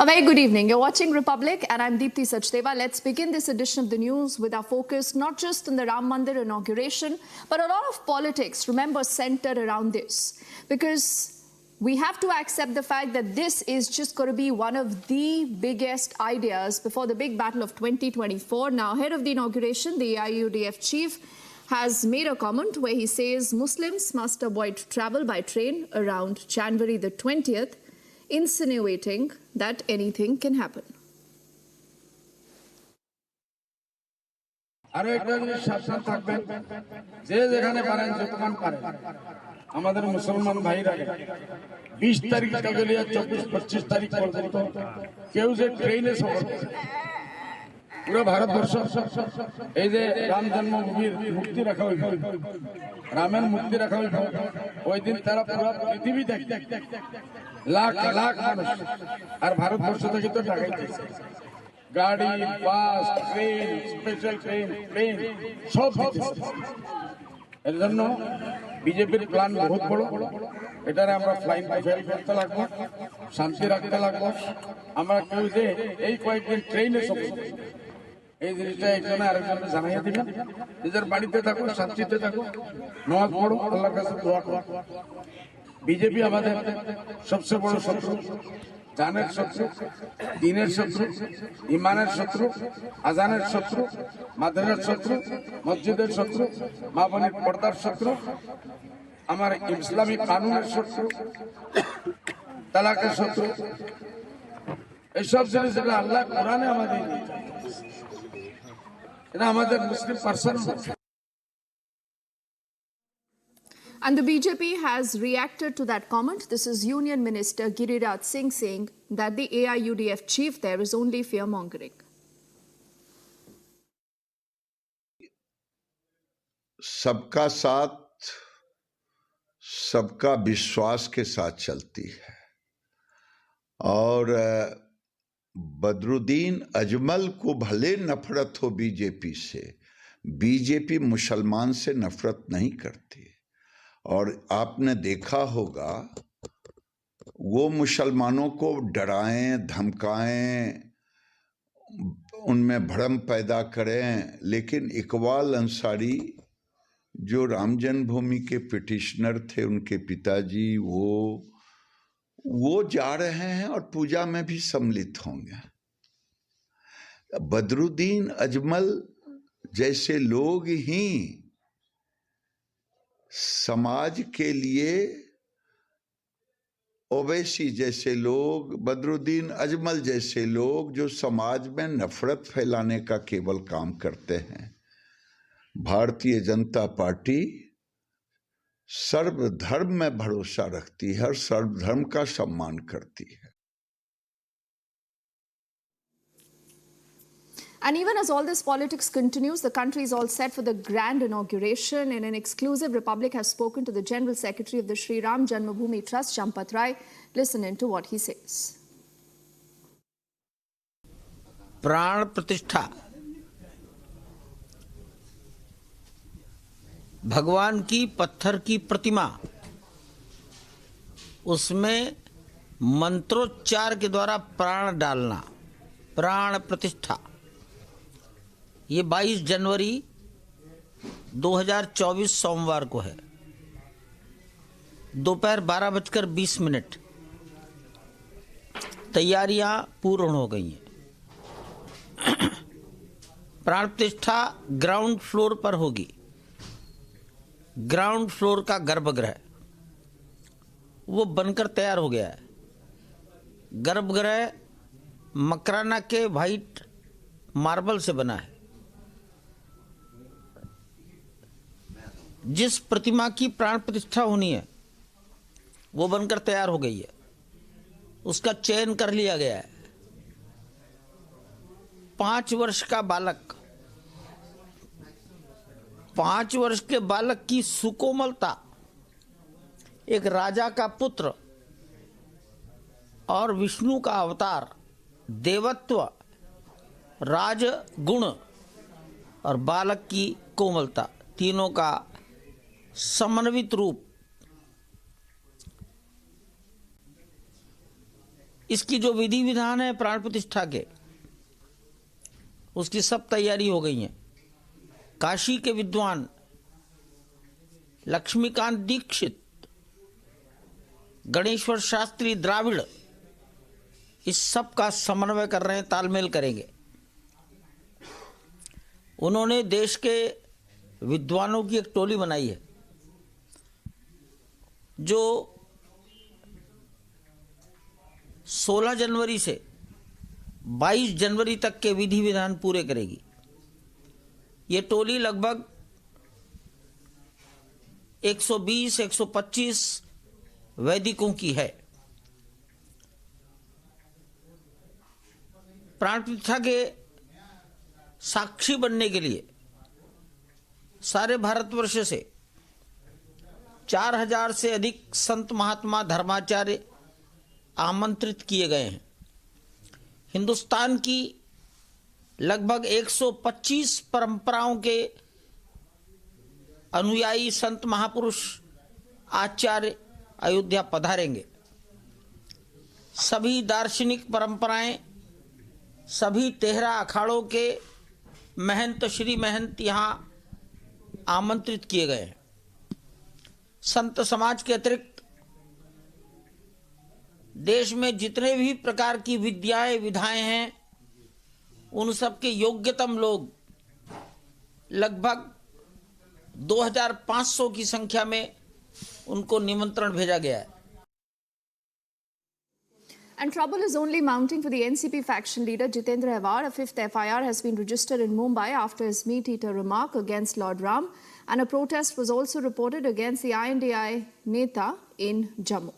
A very good evening. You're watching Republic and I'm Deepthi Sachdeva. Let's begin this edition of the news with our focus not just on the Ram Mandir inauguration, but a lot of politics, remember, centered around this. Because we have to accept the fact that this is just going to be one of the biggest ideas before the big battle of 2024. Now, ahead of the inauguration, the IUDF chief has made a comment where he says Muslims must avoid travel by train around January the 20th, insinuating that anything can happen. আমাদের মুসলমান ভাইরা 20 তারিখ থেকে 24-25 তারিখ পর্যন্ত কেউ যে ট্রেনে সফর করে পুরো ভারতবর্ষ এই যে রাম জন্মভূমির মুক্তি রাখা হইল রামের মুক্তি রাখা হইল ওই দিন তারা পুরো পৃথিবী দেখতে লাখ লাখ মানুষ আর ভারতবর্ষ থেকে তো ঢাকাইতেছে গাড়ি bus train special train plane সব এর জন্য বিজেপির প্ল্যান বহুত বড় এটারে আমরা ফ্লাইং ফেল করতে লাগবো শান্তি রাখতে লাগবো আমরা কেউ যে এই কয়েকদিন ট্রেনে সফর এই জিনিসটা একজনে আরেকজনকে জানাইয়া দিবেন নিজের বাড়িতে থাকো শান্তিতে থাকো নামাজ পড়ো আল্লাহর কাছে দোয়া করো বিজেপি আমাদের সবচেয়ে বড় শত্রু জানের শত্রু দ্বীনের শত্রু ইমানের শত্রু আজানের শত্রু মাদ্রাসার শত্রু মসজিদের শত্রু মা বোনের পর্দার শত্রু আমার ইসলামিক কানুনের শত্রু তালাকের শত্রু এইসব জিনিস আল্লাহ কোরআনে আমাদের এটা আমাদের মুসলিম person. And the BJP has reacted to that comment. This is Union Minister Giriraj Singh saying that the AIUDF chief there is only fear-mongering. सबका साथ सबका विश्वास के साथ चलती है और बदरुद्दीन अजमल को भले नफरत हो बीजेपी से, बीजेपी मुसलमान से नफरत नहीं करती और आपने देखा होगा वो मुसलमानों को डराएं धमकाएं उनमें भ्रम पैदा करें, लेकिन इकबाल अंसारी जो राम जन्मभूमि के पिटिशनर थे उनके पिताजी वो जा रहे हैं और पूजा में भी सम्मिलित होंगे। बदरुद्दीन अजमल जैसे लोग ही समाज के लिए, ओवैसी जैसे लोग, बदरुद्दीन अजमल जैसे लोग जो समाज में नफरत फैलाने का केवल काम करते हैं। भारतीय जनता पार्टी सर्वधर्म में भरोसा रखती है और सर्वधर्म का सम्मान करती है। And even as all this politics continues, the country is all set for the grand inauguration. In an exclusive, Republic has spoken to the General Secretary of the Sri Ram Janmabhoomi Trust, Champat Rai. Listen in to what he says. प्राण प्रतिष्ठा भगवान की पत्थर की प्रतिमा, उसमें मंत्रोच्चार के द्वारा प्राण डालना, प्राण प्रतिष्ठा, ये 22 जनवरी 2024 सोमवार को है, दोपहर 12:20 तैयारियां पूर्ण हो गई हैं। प्राण प्रतिष्ठा ग्राउंड फ्लोर पर होगी। ग्राउंड फ्लोर का गर्भगृह वो बनकर तैयार हो गया है। गर्भगृह मकराना के व्हाइट मार्बल से बना है। जिस प्रतिमा की प्राण प्रतिष्ठा होनी है वो बनकर तैयार हो गई है, उसका चयन कर लिया गया है। 5 वर्ष का बालक, 5 वर्ष के बालक की सुकोमलता, एक राजा का पुत्र और विष्णु का अवतार, देवत्व, राजगुण और बालक की कोमलता, तीनों का समन्वित रूप, इसकी जो विधि विधान है प्राण प्रतिष्ठा के, उसकी सब तैयारी हो गई है। काशी के विद्वान लक्ष्मीकांत दीक्षित, गणेश्वर शास्त्री द्राविड़ इस सब का समन्वय कर रहे हैं, तालमेल करेंगे। उन्होंने देश के विद्वानों की एक टोली बनाई है जो 16 जनवरी से 22 जनवरी तक के विधि विधान पूरे करेगी। ये टोली लगभग 120-125 वैदिकों की है। प्राण प्रतिष्ठा के साक्षी बनने के लिए सारे भारतवर्ष से 4000 से अधिक संत महात्मा धर्माचार्य आमंत्रित किए गए हैं। हिंदुस्तान की लगभग 125 परंपराओं के अनुयायी संत महापुरुष आचार्य अयोध्या पधारेंगे। सभी दार्शनिक परंपराएं, सभी 13 अखाड़ों के महंत श्री महंत यहाँ आमंत्रित किए गए हैं। संत समाज के अतिरिक्त देश में जितने भी प्रकार की विद्याएं विधाएं हैं, उन सब के योग्यतम लोग लगभग 2500 की संख्या में उनको निमंत्रण भेजा गया है। And trouble is only mounting for the NCP faction leader Jitendra Awar. A 5th FIR has been registered in Mumbai after his meat-eater remark against Lord Ram, and a protest was also reported against the INDI Neta in Jammu.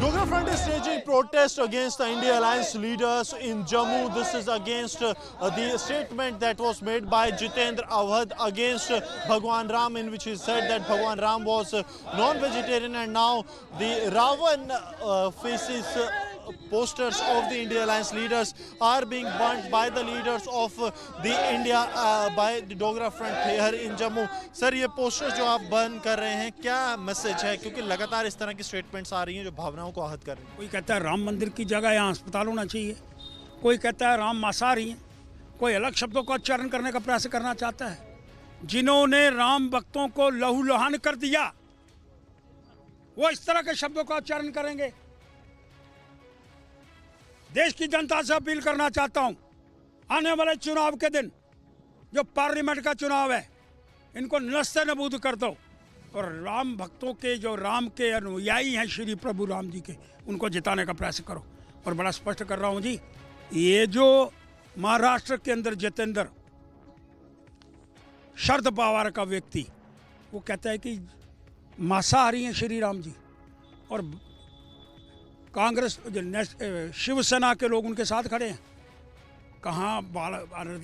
Dogra Front is staging protest against the India Alliance leaders in Jammu. This is against the statement that was made by Jitendra Awad against Bhagwan Ram, in which he said that Bhagwan Ram was non-vegetarian, and now the Ravan faces posters of the India Alliance leaders are being burnt by the leaders of the India by the Dogra Front here in Jammu. Sir, ये posters जो आप burn कर रहे हैं, क्या message है? क्योंकि लगातार इस तरह की स्टेटमेंट्स आ रही हैं जो भावनाओं को आहत कर रही हैं। कोई कहता है राम मंदिर की जगह यहाँ अस्पताल होना चाहिए, कोई कहता है राम मांसाहारी हैं, कोई अलग शब्दों का उच्चारण करने का प्रयास करना चाहता है। जिन्होंने राम भक्तों को लहूलुहान कर दिया, वो इस तरह के शब्दों का उच्चारण करेंगे। देश की जनता से अपील करना चाहता हूं, आने वाले चुनाव के दिन जो पार्लियामेंट का चुनाव है, इनको नस्ते नबूद कर दो और राम भक्तों के, जो राम के अनुयायी हैं श्री प्रभु राम जी के, उनको जिताने का प्रयास करो। और बड़ा स्पष्ट कर रहा हूं जी, ये जो महाराष्ट्र के अंदर जितेंद्र शरद पवार का व्यक्ति, वो कहता है कि मांसाहारी हैं श्री राम जी, और कांग्रेस शिवसेना के लोग उनके साथ खड़े हैं। कहाँ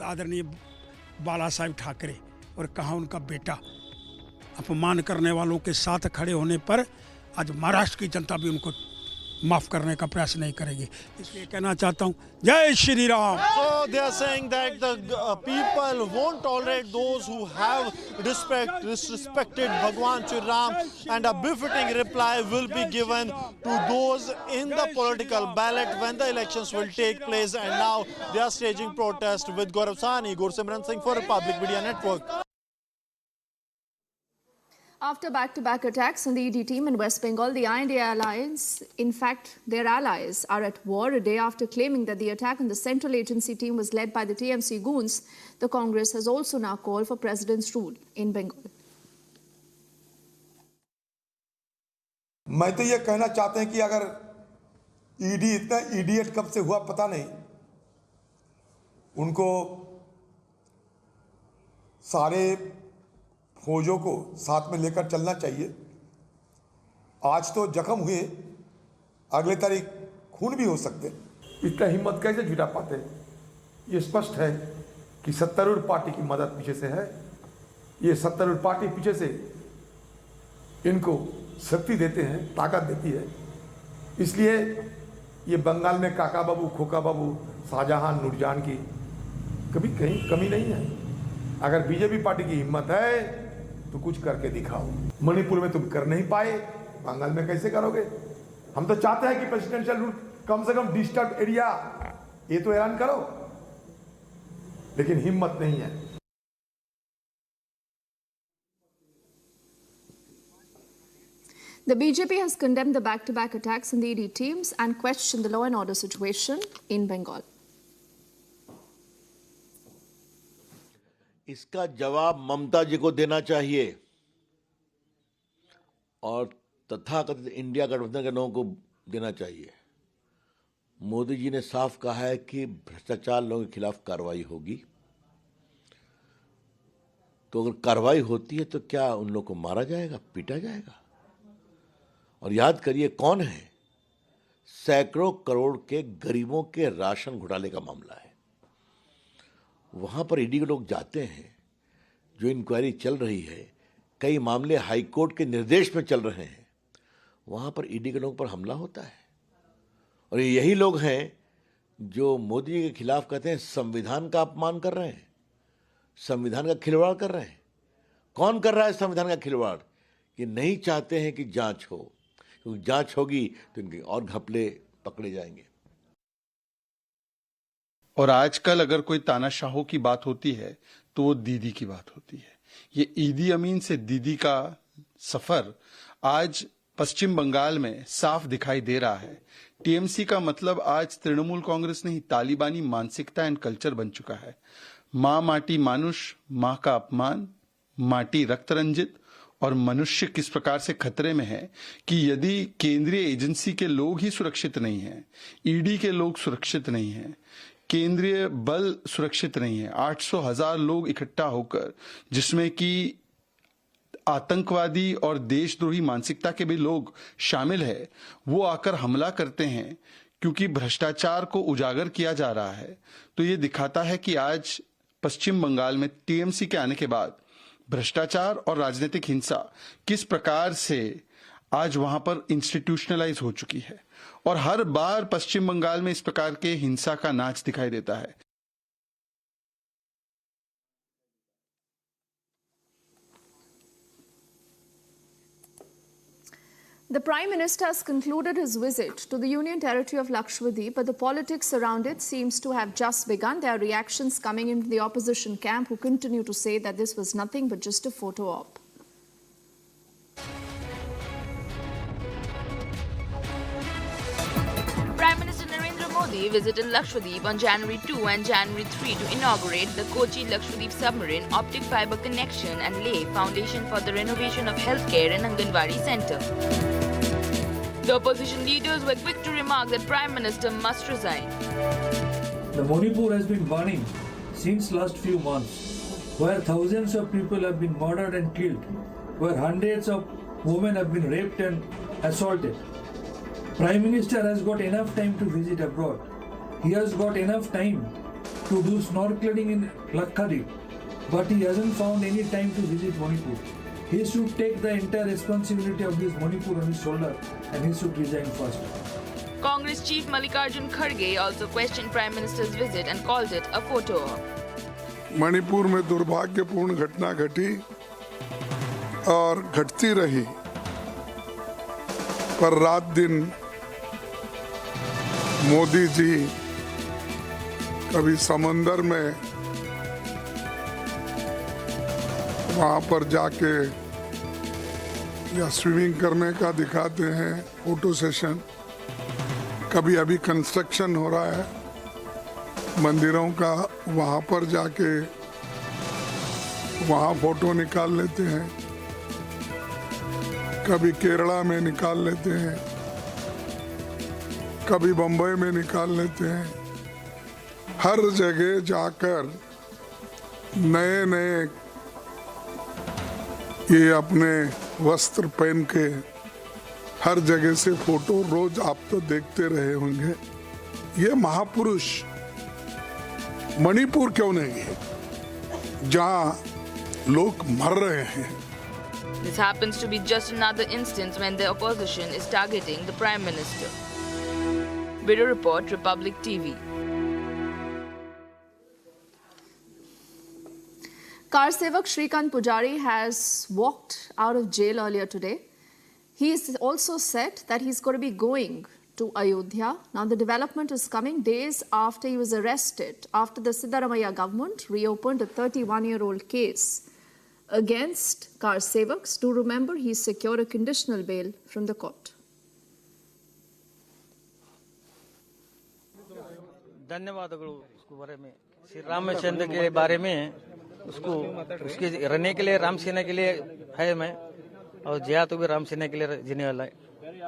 आदरणीय बाला साहब ठाकरे और कहाँ उनका बेटा। अपमान करने वालों के साथ खड़े होने पर आज महाराष्ट्र की जनता भी उनको माफ करने का प्रयास नहीं करेगी। इसलिए कहना चाहता हूँ, जय Shri Ram. So they are saying that the people won't tolerate those who have disrespected Bhagwan Shri Ram, and a befitting reply will be given to those in the political ballot when the elections will take place. And now they are staging protest with Gaurav Sani, Gursimran Singh for Republic Media Network. After back-to-back attacks on the ED team in West Bengal, the INDI alliance, in fact, their allies, are at war a day after claiming that the attack on the central agency team was led by the TMC goons. The Congress has also now called for president's rule in Bengal. मैं तो ये कहना चाहते हैं कि अगर ED इतना idiot कब से हुआ पता नहीं, उनको सारे फौजों को साथ में लेकर चलना चाहिए। आज तो जख्म हुए, अगले तारीख खून भी हो सकते। इतना हिम्मत कैसे जुटा पाते? ये स्पष्ट है कि सत्तारूढ़ पार्टी की मदद पीछे से है। ये सत्तारूढ़ पार्टी पीछे से इनको शक्ति देते हैं, ताकत देती है। इसलिए ये बंगाल में काका बाबू, खोका बाबू, शाहजहां, नूरजहां की कभी कहीं कमी नहीं है। अगर बीजेपी पार्टी की हिम्मत है तो कुछ करके दिखाओ। मणिपुर में तुम कर नहीं पाए, बंगाल में कैसे करोगे? हम तो चाहते हैं कि प्रेसिडेंशियल रूल कम से कम डिस्टर्ब एरिया ये तो ऐलान करो, लेकिन हिम्मत नहीं है। The BJP has condemned the back-to-back attacks on the ED teams and questioned the law and order situation in Bengal. इसका जवाब ममता जी को देना चाहिए और तथाकथित इंडिया गठबंधन के लोगों को देना चाहिए। मोदी जी ने साफ कहा है कि भ्रष्टाचार लोगों के खिलाफ कार्रवाई होगी। तो अगर कार्रवाई होती है तो क्या उन लोगों को मारा जाएगा, पीटा जाएगा? और याद करिए कौन है, सैकड़ों करोड़ के गरीबों के राशन घोटाले का मामला है। वहां पर ईडी के लोग जाते हैं, जो इंक्वायरी चल रही है, कई मामले हाई कोर्ट के निर्देश में चल रहे हैं, वहां पर ईडी के लोगों पर हमला होता है। और यही लोग हैं जो मोदी जी के खिलाफ कहते हैं संविधान का अपमान कर रहे हैं, संविधान का खिलवाड़ कर रहे हैं। कौन कर रहा है संविधान का खिलवाड़? कि नहीं चाहते हैं कि जांच हो, क्योंकि जांच होगी तो इनके और घपले पकड़े जाएंगे। और आजकल अगर कोई तानाशाहों की बात होती है तो वो दीदी की बात होती है। ये ईदी अमीन से दीदी का सफर आज पश्चिम बंगाल में साफ दिखाई दे रहा है। टीएमसी का मतलब आज तृणमूल कांग्रेस नहीं, तालिबानी मानसिकता एंड कल्चर बन चुका है। माँ माटी मानुष, माँ का अपमान, माटी रक्त रंजित और मनुष्य किस प्रकार से खतरे में है कि यदि केंद्रीय एजेंसी के लोग ही सुरक्षित नहीं हैं, ईडी के लोग सुरक्षित नहीं हैं, केंद्रीय बल सुरक्षित नहीं है, 800,000 लोग इकट्ठा होकर, जिसमें कि आतंकवादी और देशद्रोही मानसिकता के भी लोग शामिल है, वो आकर हमला करते हैं क्योंकि भ्रष्टाचार को उजागर किया जा रहा है। तो ये दिखाता है कि आज पश्चिम बंगाल में टीएमसी के आने के बाद भ्रष्टाचार और राजनीतिक हिंसा किस प्रकार से आज वहां पर इंस्टीट्यूशनलाइज हो चुकी है। और हर बार पश्चिम बंगाल में इस प्रकार के हिंसा का नाच दिखाई देता है। The Prime Minister has concluded his visit to the Union Territory of Lakshadweep, but the politics around it seems to have just begun. There are reactions coming into the opposition camp who continue to say that this was nothing but just a photo op. Prime Minister Narendra Modi visited Lakshadweep on January 2 and January 3 to inaugurate the Kochi-Lakshadweep submarine optic fiber connection and lay foundation for the renovation of healthcare and Anganwadi Centre. The opposition leaders were quick to remark that Prime Minister must resign. The Manipur has been burning since last few months, where thousands of people have been murdered and killed, where hundreds of women have been raped and assaulted. Prime Minister has got enough time to visit abroad. He has got enough time to do snorkeling in Lakshadweep, but he hasn't found any time to visit Manipur. He should take the entire responsibility of this Manipur on his shoulder and he should resign first. Congress Chief Mallikarjun Kharge also questioned Prime Minister's visit and called it a photo op. Manipur में दुर्भाग्यपूर्ण घटना घटी और घटती रही, पर रात दिन मोदी जी कभी समंदर में वहां पर जाके या स्विमिंग करने का दिखाते हैं फोटो सेशन। कभी अभी कंस्ट्रक्शन हो रहा है मंदिरों का, वहाँ पर जाके वहाँ फोटो निकाल लेते हैं। कभी केरला में निकाल लेते हैं, कभी बम्बई में निकाल लेते हैं। हर जगह जाकर नए नए ये अपने वस्त्र पहन के हर जगह से फोटो रोज आप तो देखते रहे होंगे। ये महापुरुष मणिपुर क्यों नहीं है जहां लोग मर रहे हैं। This happens to be just another instance when the opposition is targeting the Prime Minister. Bureau Report, Republic TV. Car Sevak Shrikant Pujari has walked out of jail earlier today. He has also said that he's going to be going to Ayodhya. Now the development is coming days after he was arrested, after the Siddaramaiah government reopened a 31-year-old case against Car Sevaks. Do remember, he secured a conditional bail from the court. धन्यवाद उसको बारे में, श्री रामचंद्र के बारे में उसको उसके रहने के लिए राम सेना के लिए है मैं, और जिया तो भी राम सेना के लिए जीने वाला है।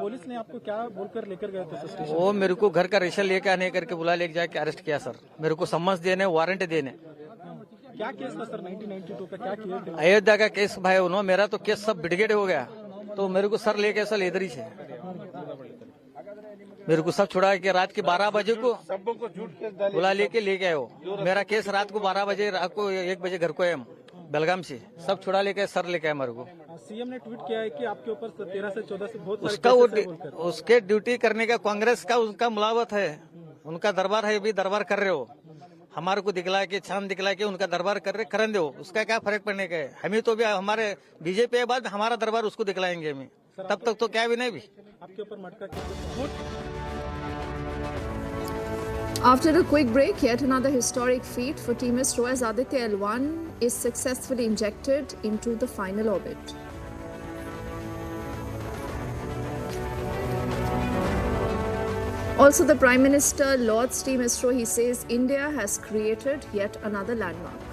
पुलिस ने आपको क्या बोलकर लेकर गए थे? वो मेरे को घर का रेशन लेके आने करके बुला लेके जाके अरेस्ट किया सर। मेरे को सम्मस देने, वारंट देने। क्या केस था सर? 1992 का क्या केस? अयोध्या का केस भाई उन्होंने, मेरा तो केस सब बिगड़े हो गया, तो मेरे को सर लेके सर इधर ही से मेरे को सब छुड़ा के रात के 12 बजे को बुला लेके आए हो। मेरा केस रात को 12 बजे, रात को 1 बजे घर को आए बेलगाम से, सब छुड़ा लेके सर लेके आए मेरे को। सीएम ने ट्वीट किया है कि आपके ऊपर 13 से 14 से बहुत उसका उसके ड्यूटी करने का कांग्रेस का उनका मुलावत है, उनका दरबार है, भी दरबार कर रहे हो। हमारे को दिखला के छान दिखला के उनका दरबार कर रहे, करन दो, उसका क्या फर्क पड़ने का है। हमें तो भी हमारे बीजेपी के बाद हमारा दरबार उसको दिखलाएंगे हमें, तब तक तो क्या भी नहीं भी। आपके ऊपर मटका case. After a quick break, yet another historic feat for Team ISRO as Aditya L1 is successfully injected into the final orbit. Also, the Prime Minister lauds Team ISRO. He says India has created yet another landmark.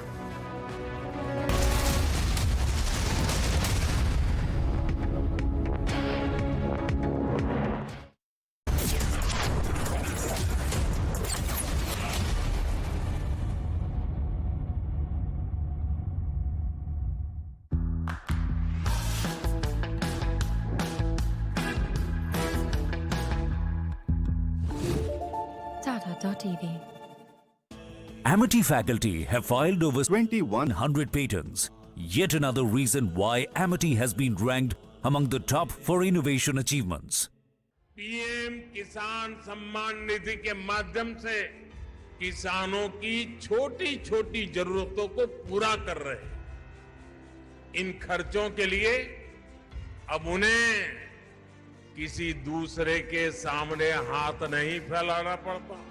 TV. Amity faculty have filed over 2,100 patents. Yet another reason why Amity has been ranked among the top for innovation achievements. PM किसान सम्मान निधि के माध्यम से किसानों की छोटी-छोटी जरूरतों को पूरा कर रहे हैं। इन खर्चों के लिए अब उन्हें किसी दूसरे के सामने हाथ नहीं फैलाना पड़ता।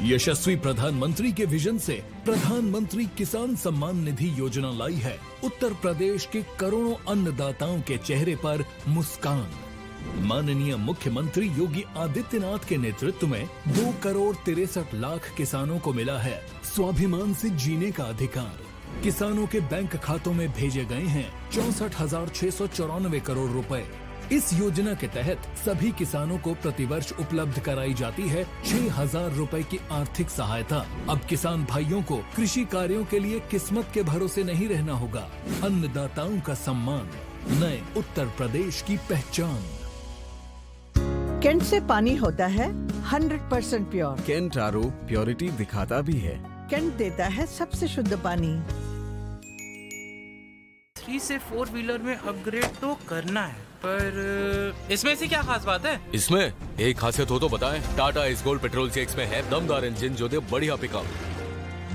यशस्वी प्रधानमंत्री के विजन से प्रधानमंत्री किसान सम्मान निधि योजना लाई है उत्तर प्रदेश के करोड़ों अन्नदाताओं के चेहरे पर मुस्कान। माननीय मुख्यमंत्री योगी आदित्यनाथ के नेतृत्व में 2,63,00,000 किसानों को मिला है स्वाभिमान से जीने का अधिकार। किसानों के बैंक खातों में भेजे गए हैं 64,694 करोड़ रुपए। इस योजना के तहत सभी किसानों को प्रतिवर्ष उपलब्ध कराई जाती है 6,000 रुपए की आर्थिक सहायता। अब किसान भाइयों को कृषि कार्यों के लिए किस्मत के भरोसे नहीं रहना होगा। अन्नदाताओं का सम्मान, नए उत्तर प्रदेश की पहचान। केंट से पानी होता है 100% प्योर। केंट आरओ प्योरिटी दिखाता भी है। केंट देता है सबसे शुद्ध पानी। 3 से 4 व्हीलर में अपग्रेड तो करना है, पर इसमें से क्या खास बात है? इसमें एक खासियत हो तो बताएं। टाटा इस गोल्ड पेट्रोल चेक्स में है दमदार इंजन जो दे बढ़िया पिकअप,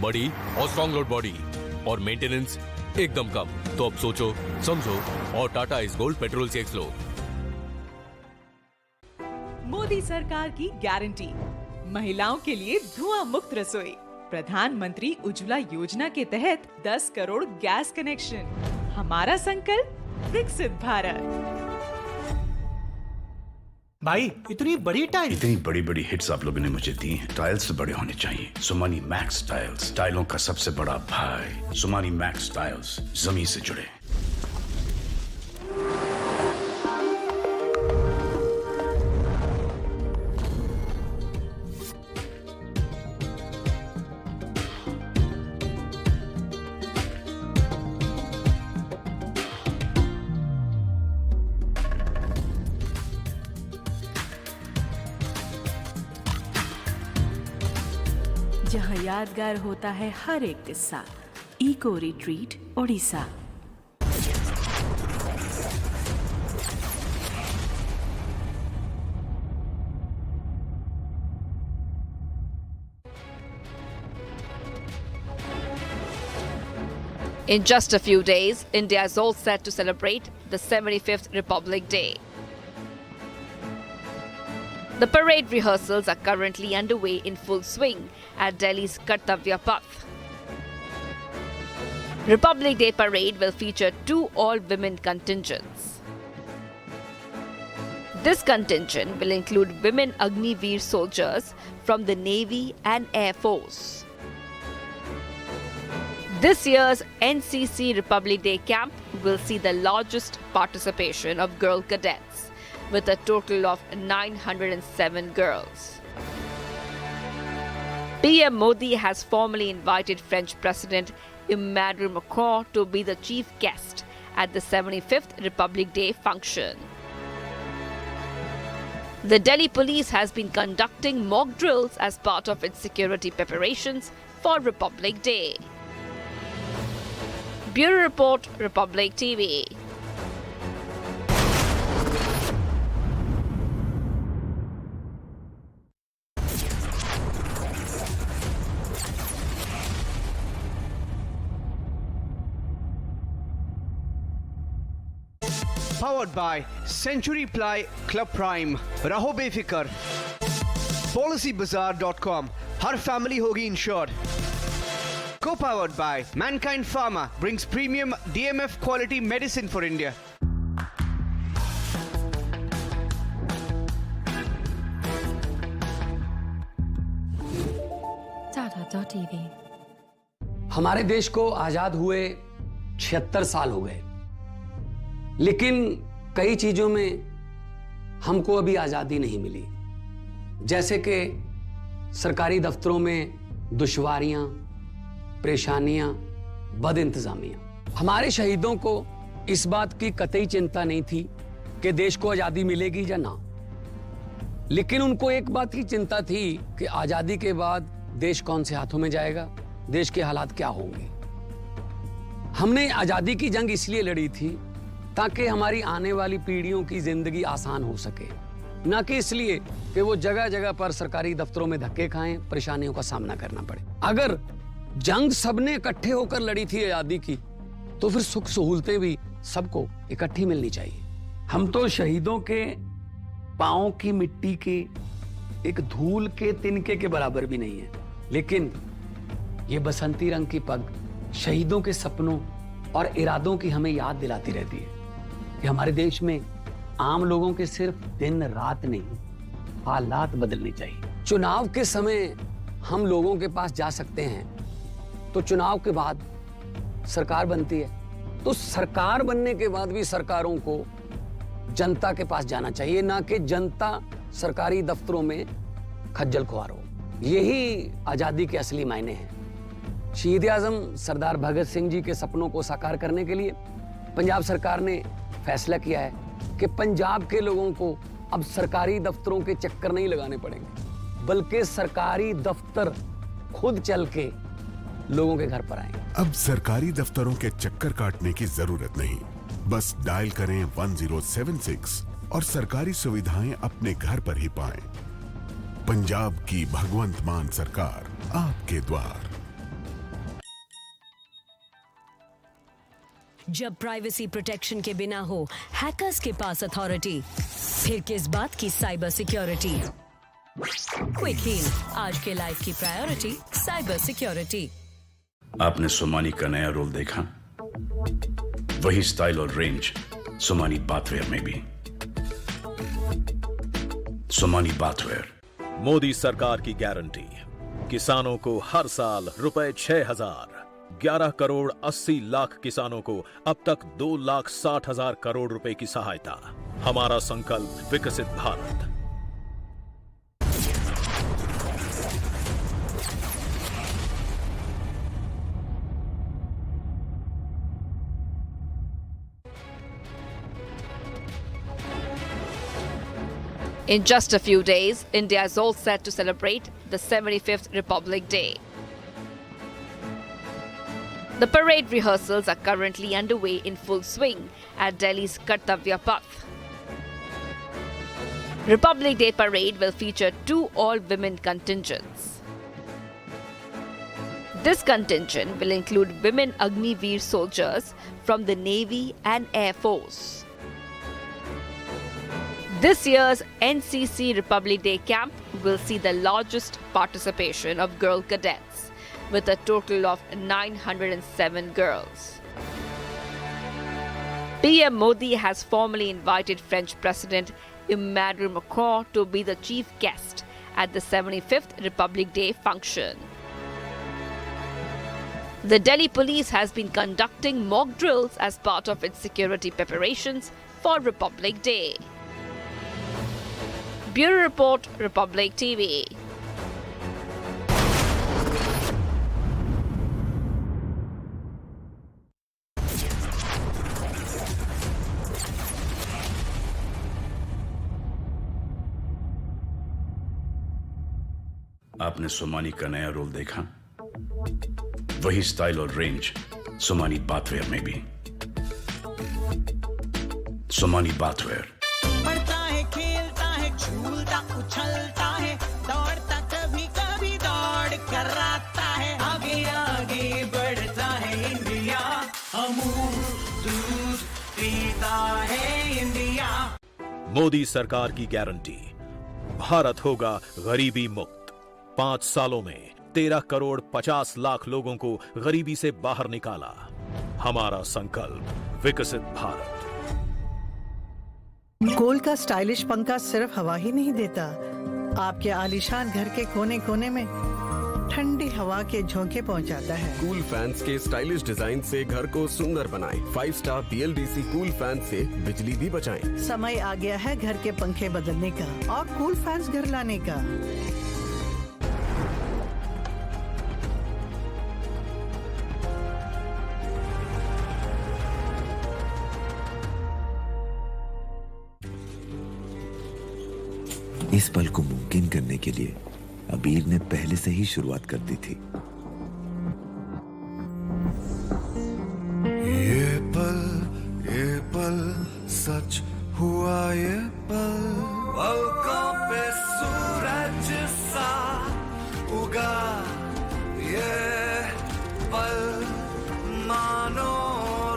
बड़ी और स्ट्रॉन्ग लोड बॉडी और मेंटेनेंस एकदम कम। तो अब सोचो, समझो और टाटा इस गोल्ड पेट्रोल चेक्स लो। मोदी सरकार की गारंटी, महिलाओं के लिए धुआं मुक्त रसोई। प्रधानमंत्री उज्ज्वला योजना के तहत 10 करोड़ गैस कनेक्शन। हमारा संकल्प विकसित भारत। भाई इतनी बड़ी बड़ी हिट्स आप लोगों ने मुझे दी हैं। टाइल्स बड़े होने चाहिए। सोमानी मैक्स टाइल्स, टाइलों का सबसे बड़ा भाई। सोमानी मैक्स टाइल्स, जमीन से जुड़े। जहां यादगार होता है हर एक किस्सा। Eco retreat Odisha. In just a few days, India is all set to celebrate the 75th Republic Day. The parade rehearsals are currently underway in full swing at Delhi's Kartavya Path. Republic Day parade will feature 2 all-women contingents. This contingent will include women Agniveer soldiers from the Navy and Air Force. This year's NCC Republic Day camp will see the largest participation of girl cadets, with a total of 907 girls. PM Modi has formally invited French President Emmanuel Macron to be the chief guest at the 75th Republic Day function. The Delhi police has been conducting mock drills as part of its security preparations for Republic Day. Bureau Report, Republic TV. Powered by Century Ply Club Prime. रहो बेफिक्र। PolicyBazaar.com, हर family होगी insured. Co-powered by Mankind Pharma, brings premium DMF quality medicine for India. Tata.tv। हमारे देश को आजाद हुए 76 साल हो गए, लेकिन कई चीजों में हमको अभी आजादी नहीं मिली। जैसे कि सरकारी दफ्तरों में दुश्वारियां, परेशानियां, बदइंतजामियां। हमारे शहीदों को इस बात की कतई चिंता नहीं थी कि देश को आजादी मिलेगी या ना, लेकिन उनको एक बात की चिंता थी कि आजादी के बाद देश कौन से हाथों में जाएगा, देश के हालात क्या होंगे। हमने आजादी की जंग इसलिए लड़ी थी ताकि हमारी आने वाली पीढ़ियों की जिंदगी आसान हो सके, ना कि इसलिए कि वो जगह जगह पर सरकारी दफ्तरों में धक्के खाएं, परेशानियों का सामना करना पड़े। अगर जंग सबने इकट्ठे होकर लड़ी थी आजादी की, तो फिर सुख सहूलतें भी सबको इकट्ठी मिलनी चाहिए। हम तो शहीदों के पांव की मिट्टी के एक धूल के तिनके के बराबर भी नहीं है, लेकिन ये बसंती रंग की पग शहीदों के सपनों और इरादों की हमें याद दिलाती रहती है कि हमारे देश में आम लोगों के सिर्फ दिन रात नहीं, हालात बदलने चाहिए। चुनाव के समय हम लोगों के पास जा सकते हैं, तो चुनाव के बाद सरकार बनती है, तो सरकार बनने के बाद भी सरकारों को जनता के पास जाना चाहिए, ना कि जनता सरकारी दफ्तरों में खज्जल खुआर हो। यही आजादी के असली मायने हैं। शहीद आजम सरदार भगत सिंह जी के सपनों को साकार करने के लिए पंजाब सरकार ने फैसला किया है कि पंजाब के लोगों को अब सरकारी दफ्तरों के चक्कर नहीं लगाने पड़ेंगे, बल्कि सरकारी दफ्तर खुद चल के लोगों के घर पर आएंगे। अब सरकारी दफ्तरों के चक्कर काटने की जरूरत नहीं, बस डायल करें 1076 और सरकारी सुविधाएं अपने घर पर ही पाएं। पंजाब की भगवंत मान सरकार आपके द्वार। जब प्राइवेसी प्रोटेक्शन के बिना हो हैकर्स के पास अथॉरिटी, फिर किस बात की साइबर सिक्योरिटी। क्विक हील, आज के लाइफ की प्रायोरिटी साइबर सिक्योरिटी। आपने सोमानी का नया रोल देखा? वही स्टाइल और रेंज सोमानी बाथवेयर में भी। सोमानी बाथवेयर। मोदी सरकार की गारंटी, किसानों को हर साल रुपए 6,000, 11 करोड़ 80 लाख किसानों को अब तक 2,60,000 करोड़ रुपए की सहायता। हमारा संकल्प विकसित Bharat. In just a few days, India is all set to celebrate the 75th Republic Day. The parade rehearsals are currently underway in full swing at Delhi's Kartavya Path. Republic Day parade will feature 2 all-women contingents. This contingent will include women Agniveer soldiers from the Navy and Air Force. This year's NCC Republic Day camp will see the largest participation of girl cadets, with a total of 907 girls. PM Modi has formally invited French President Emmanuel Macron to be the chief guest at the 75th Republic Day function. The Delhi police has been conducting mock drills as part of its security preparations for Republic Day. Bureau Report, Republic TV. आपने सोमानी का नया role देखा? वही style और range Somani bathware में भी। Somani bathware. झूलता उछलता है, दौड़ता कभी कभी दौड़ कर आता है, आगे आगे बढ़ता है इंडिया, अमूल दूध पीता है इंडिया। मोदी सरकार की गारंटी, भारत होगा गरीबी मुक्त। 5 सालों में 13 करोड़ 50 लाख लोगों को गरीबी से बाहर निकाला। हमारा संकल्प विकसित भारत। गोल्ड का स्टाइलिश पंखा सिर्फ हवा ही नहीं देता, आपके आलीशान घर के कोने कोने में ठंडी हवा के झोंके पहुंचाता है। कूल फैंस के स्टाइलिश डिजाइन से घर को सुंदर बनाएं। 5 स्टार BLDC कूल फैन से बिजली भी बचाएं। समय आ गया है घर के पंखे बदलने का और कूल फैंस घर लाने का। इस पल को मुमकिन करने के लिए अबीर ने पहले से ही शुरुआत कर दी थी। ये पल सच हुआ, ये पलकों पे सूरज सा उगा, ये पल मानो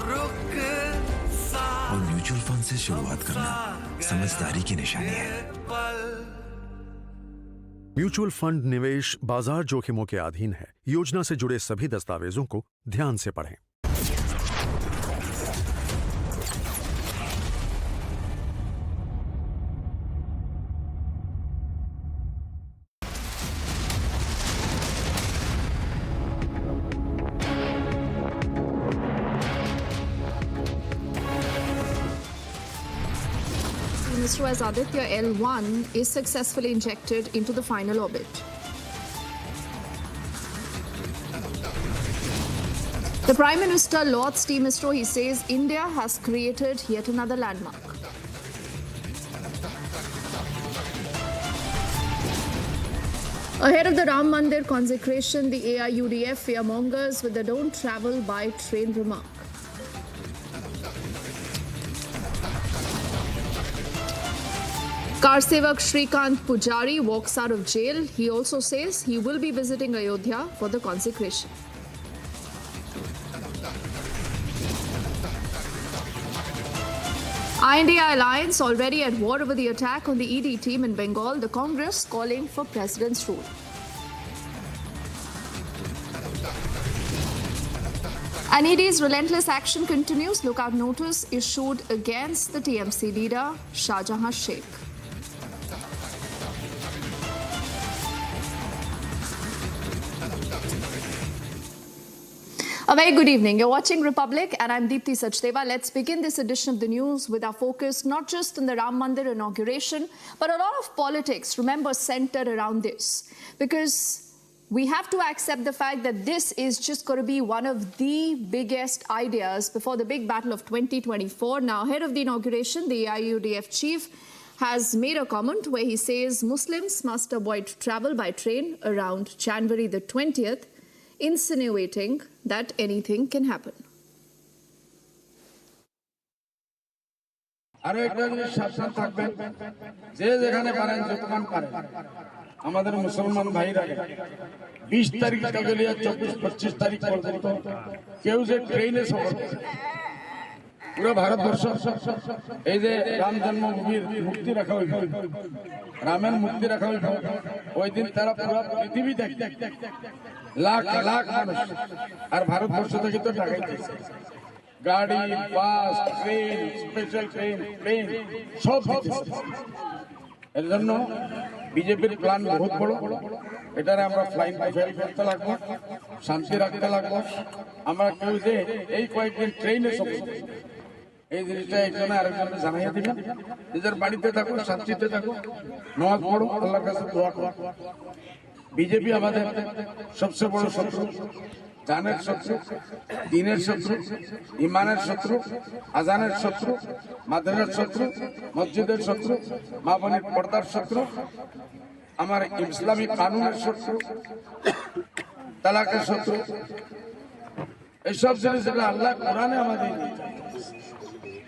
रुक सा। और म्यूचुअल फंड से शुरुआत करना समझदारी की निशानी है। म्यूचुअल फंड निवेश बाजार जोखिमों के अधीन है। योजना से जुड़े सभी दस्तावेजों को ध्यान से पढ़ें। ISRO as Aditya L1 is successfully injected into the final orbit. The Prime Minister lauds Team ISRO. He says India has created yet another landmark. Ahead of the Ram Mandir consecration, the AIUDF fearmongers with the "don't travel by train" remark. Car Sevak Shrikant Pujari walks out of jail. He also says he will be visiting Ayodhya for the consecration. INDI alliance already at war over the attack on the ED team in Bengal. The Congress calling for president's rule. And ED's relentless action continues. Lookout notice issued against the TMC leader, Shahjahan Sheikh. A very good evening. You're watching Republic and I'm Deepthi Sachdeva. Let's begin this edition of the news with our focus not just on the Ram Mandir inauguration, but a lot of politics, remember, centered around this. Because we have to accept the fact that this is just going to be one of the biggest ideas before the big battle of 2024. Now, ahead of the inauguration, the AIUDF chief has made a comment where he says Muslims must avoid travel by train around January the 20th, insinuating that anything can happen. আমাদের মুসলমান ভাইরা 20 তারিখ থেকে নিয়ে 24-25 তারিখ পর্যন্ত কেউ যে ট্রেনে সফর করে পুরো ভারতবর্ষ এই যে রাম জন্মভূমির মুক্তি রাখা হইল, রামের মুক্তি রাখা হইল, ওই দিন তারা পুরো পৃথিবী দেখতে লাখ লাখ মানুষ আর ভারতবর্ষ থেকে তো ঢাকাইতেছে গাড়ি, bus, train, special train, plane সব এর জন্য বিজেপির প্ল্যান বহুত বড়। এটারে আমরা ফ্লাইং ফেল করতে লাগবো, শান্তি রাখতে লাগবো। আমরা কেউ যে এই কয়েকদিন ট্রেনে সফর এই জিনিসটা একজনে আরেকজনে জানাইয়া দিবেন। নিজের বাড়িতে থাকো, শান্তিতে থাকো, নামাজ পড়ো, আল্লাহর কাছে দোয়া করো। বিজেপি আমাদের সবচেয়ে বড় শত্রু, জানের শত্রু, দিনের শত্রু, ইমানের শত্রু, আজানের শত্রু, মাদ্রাসার শত্রু, মসজিদের শত্রু, মা বোনের পর্দার শত্রু, আমার ইসলামী কানুনের শত্রু, তালাকের শত্রু। এইসব জিনিস আল্লাহ কোরআনে আমাদের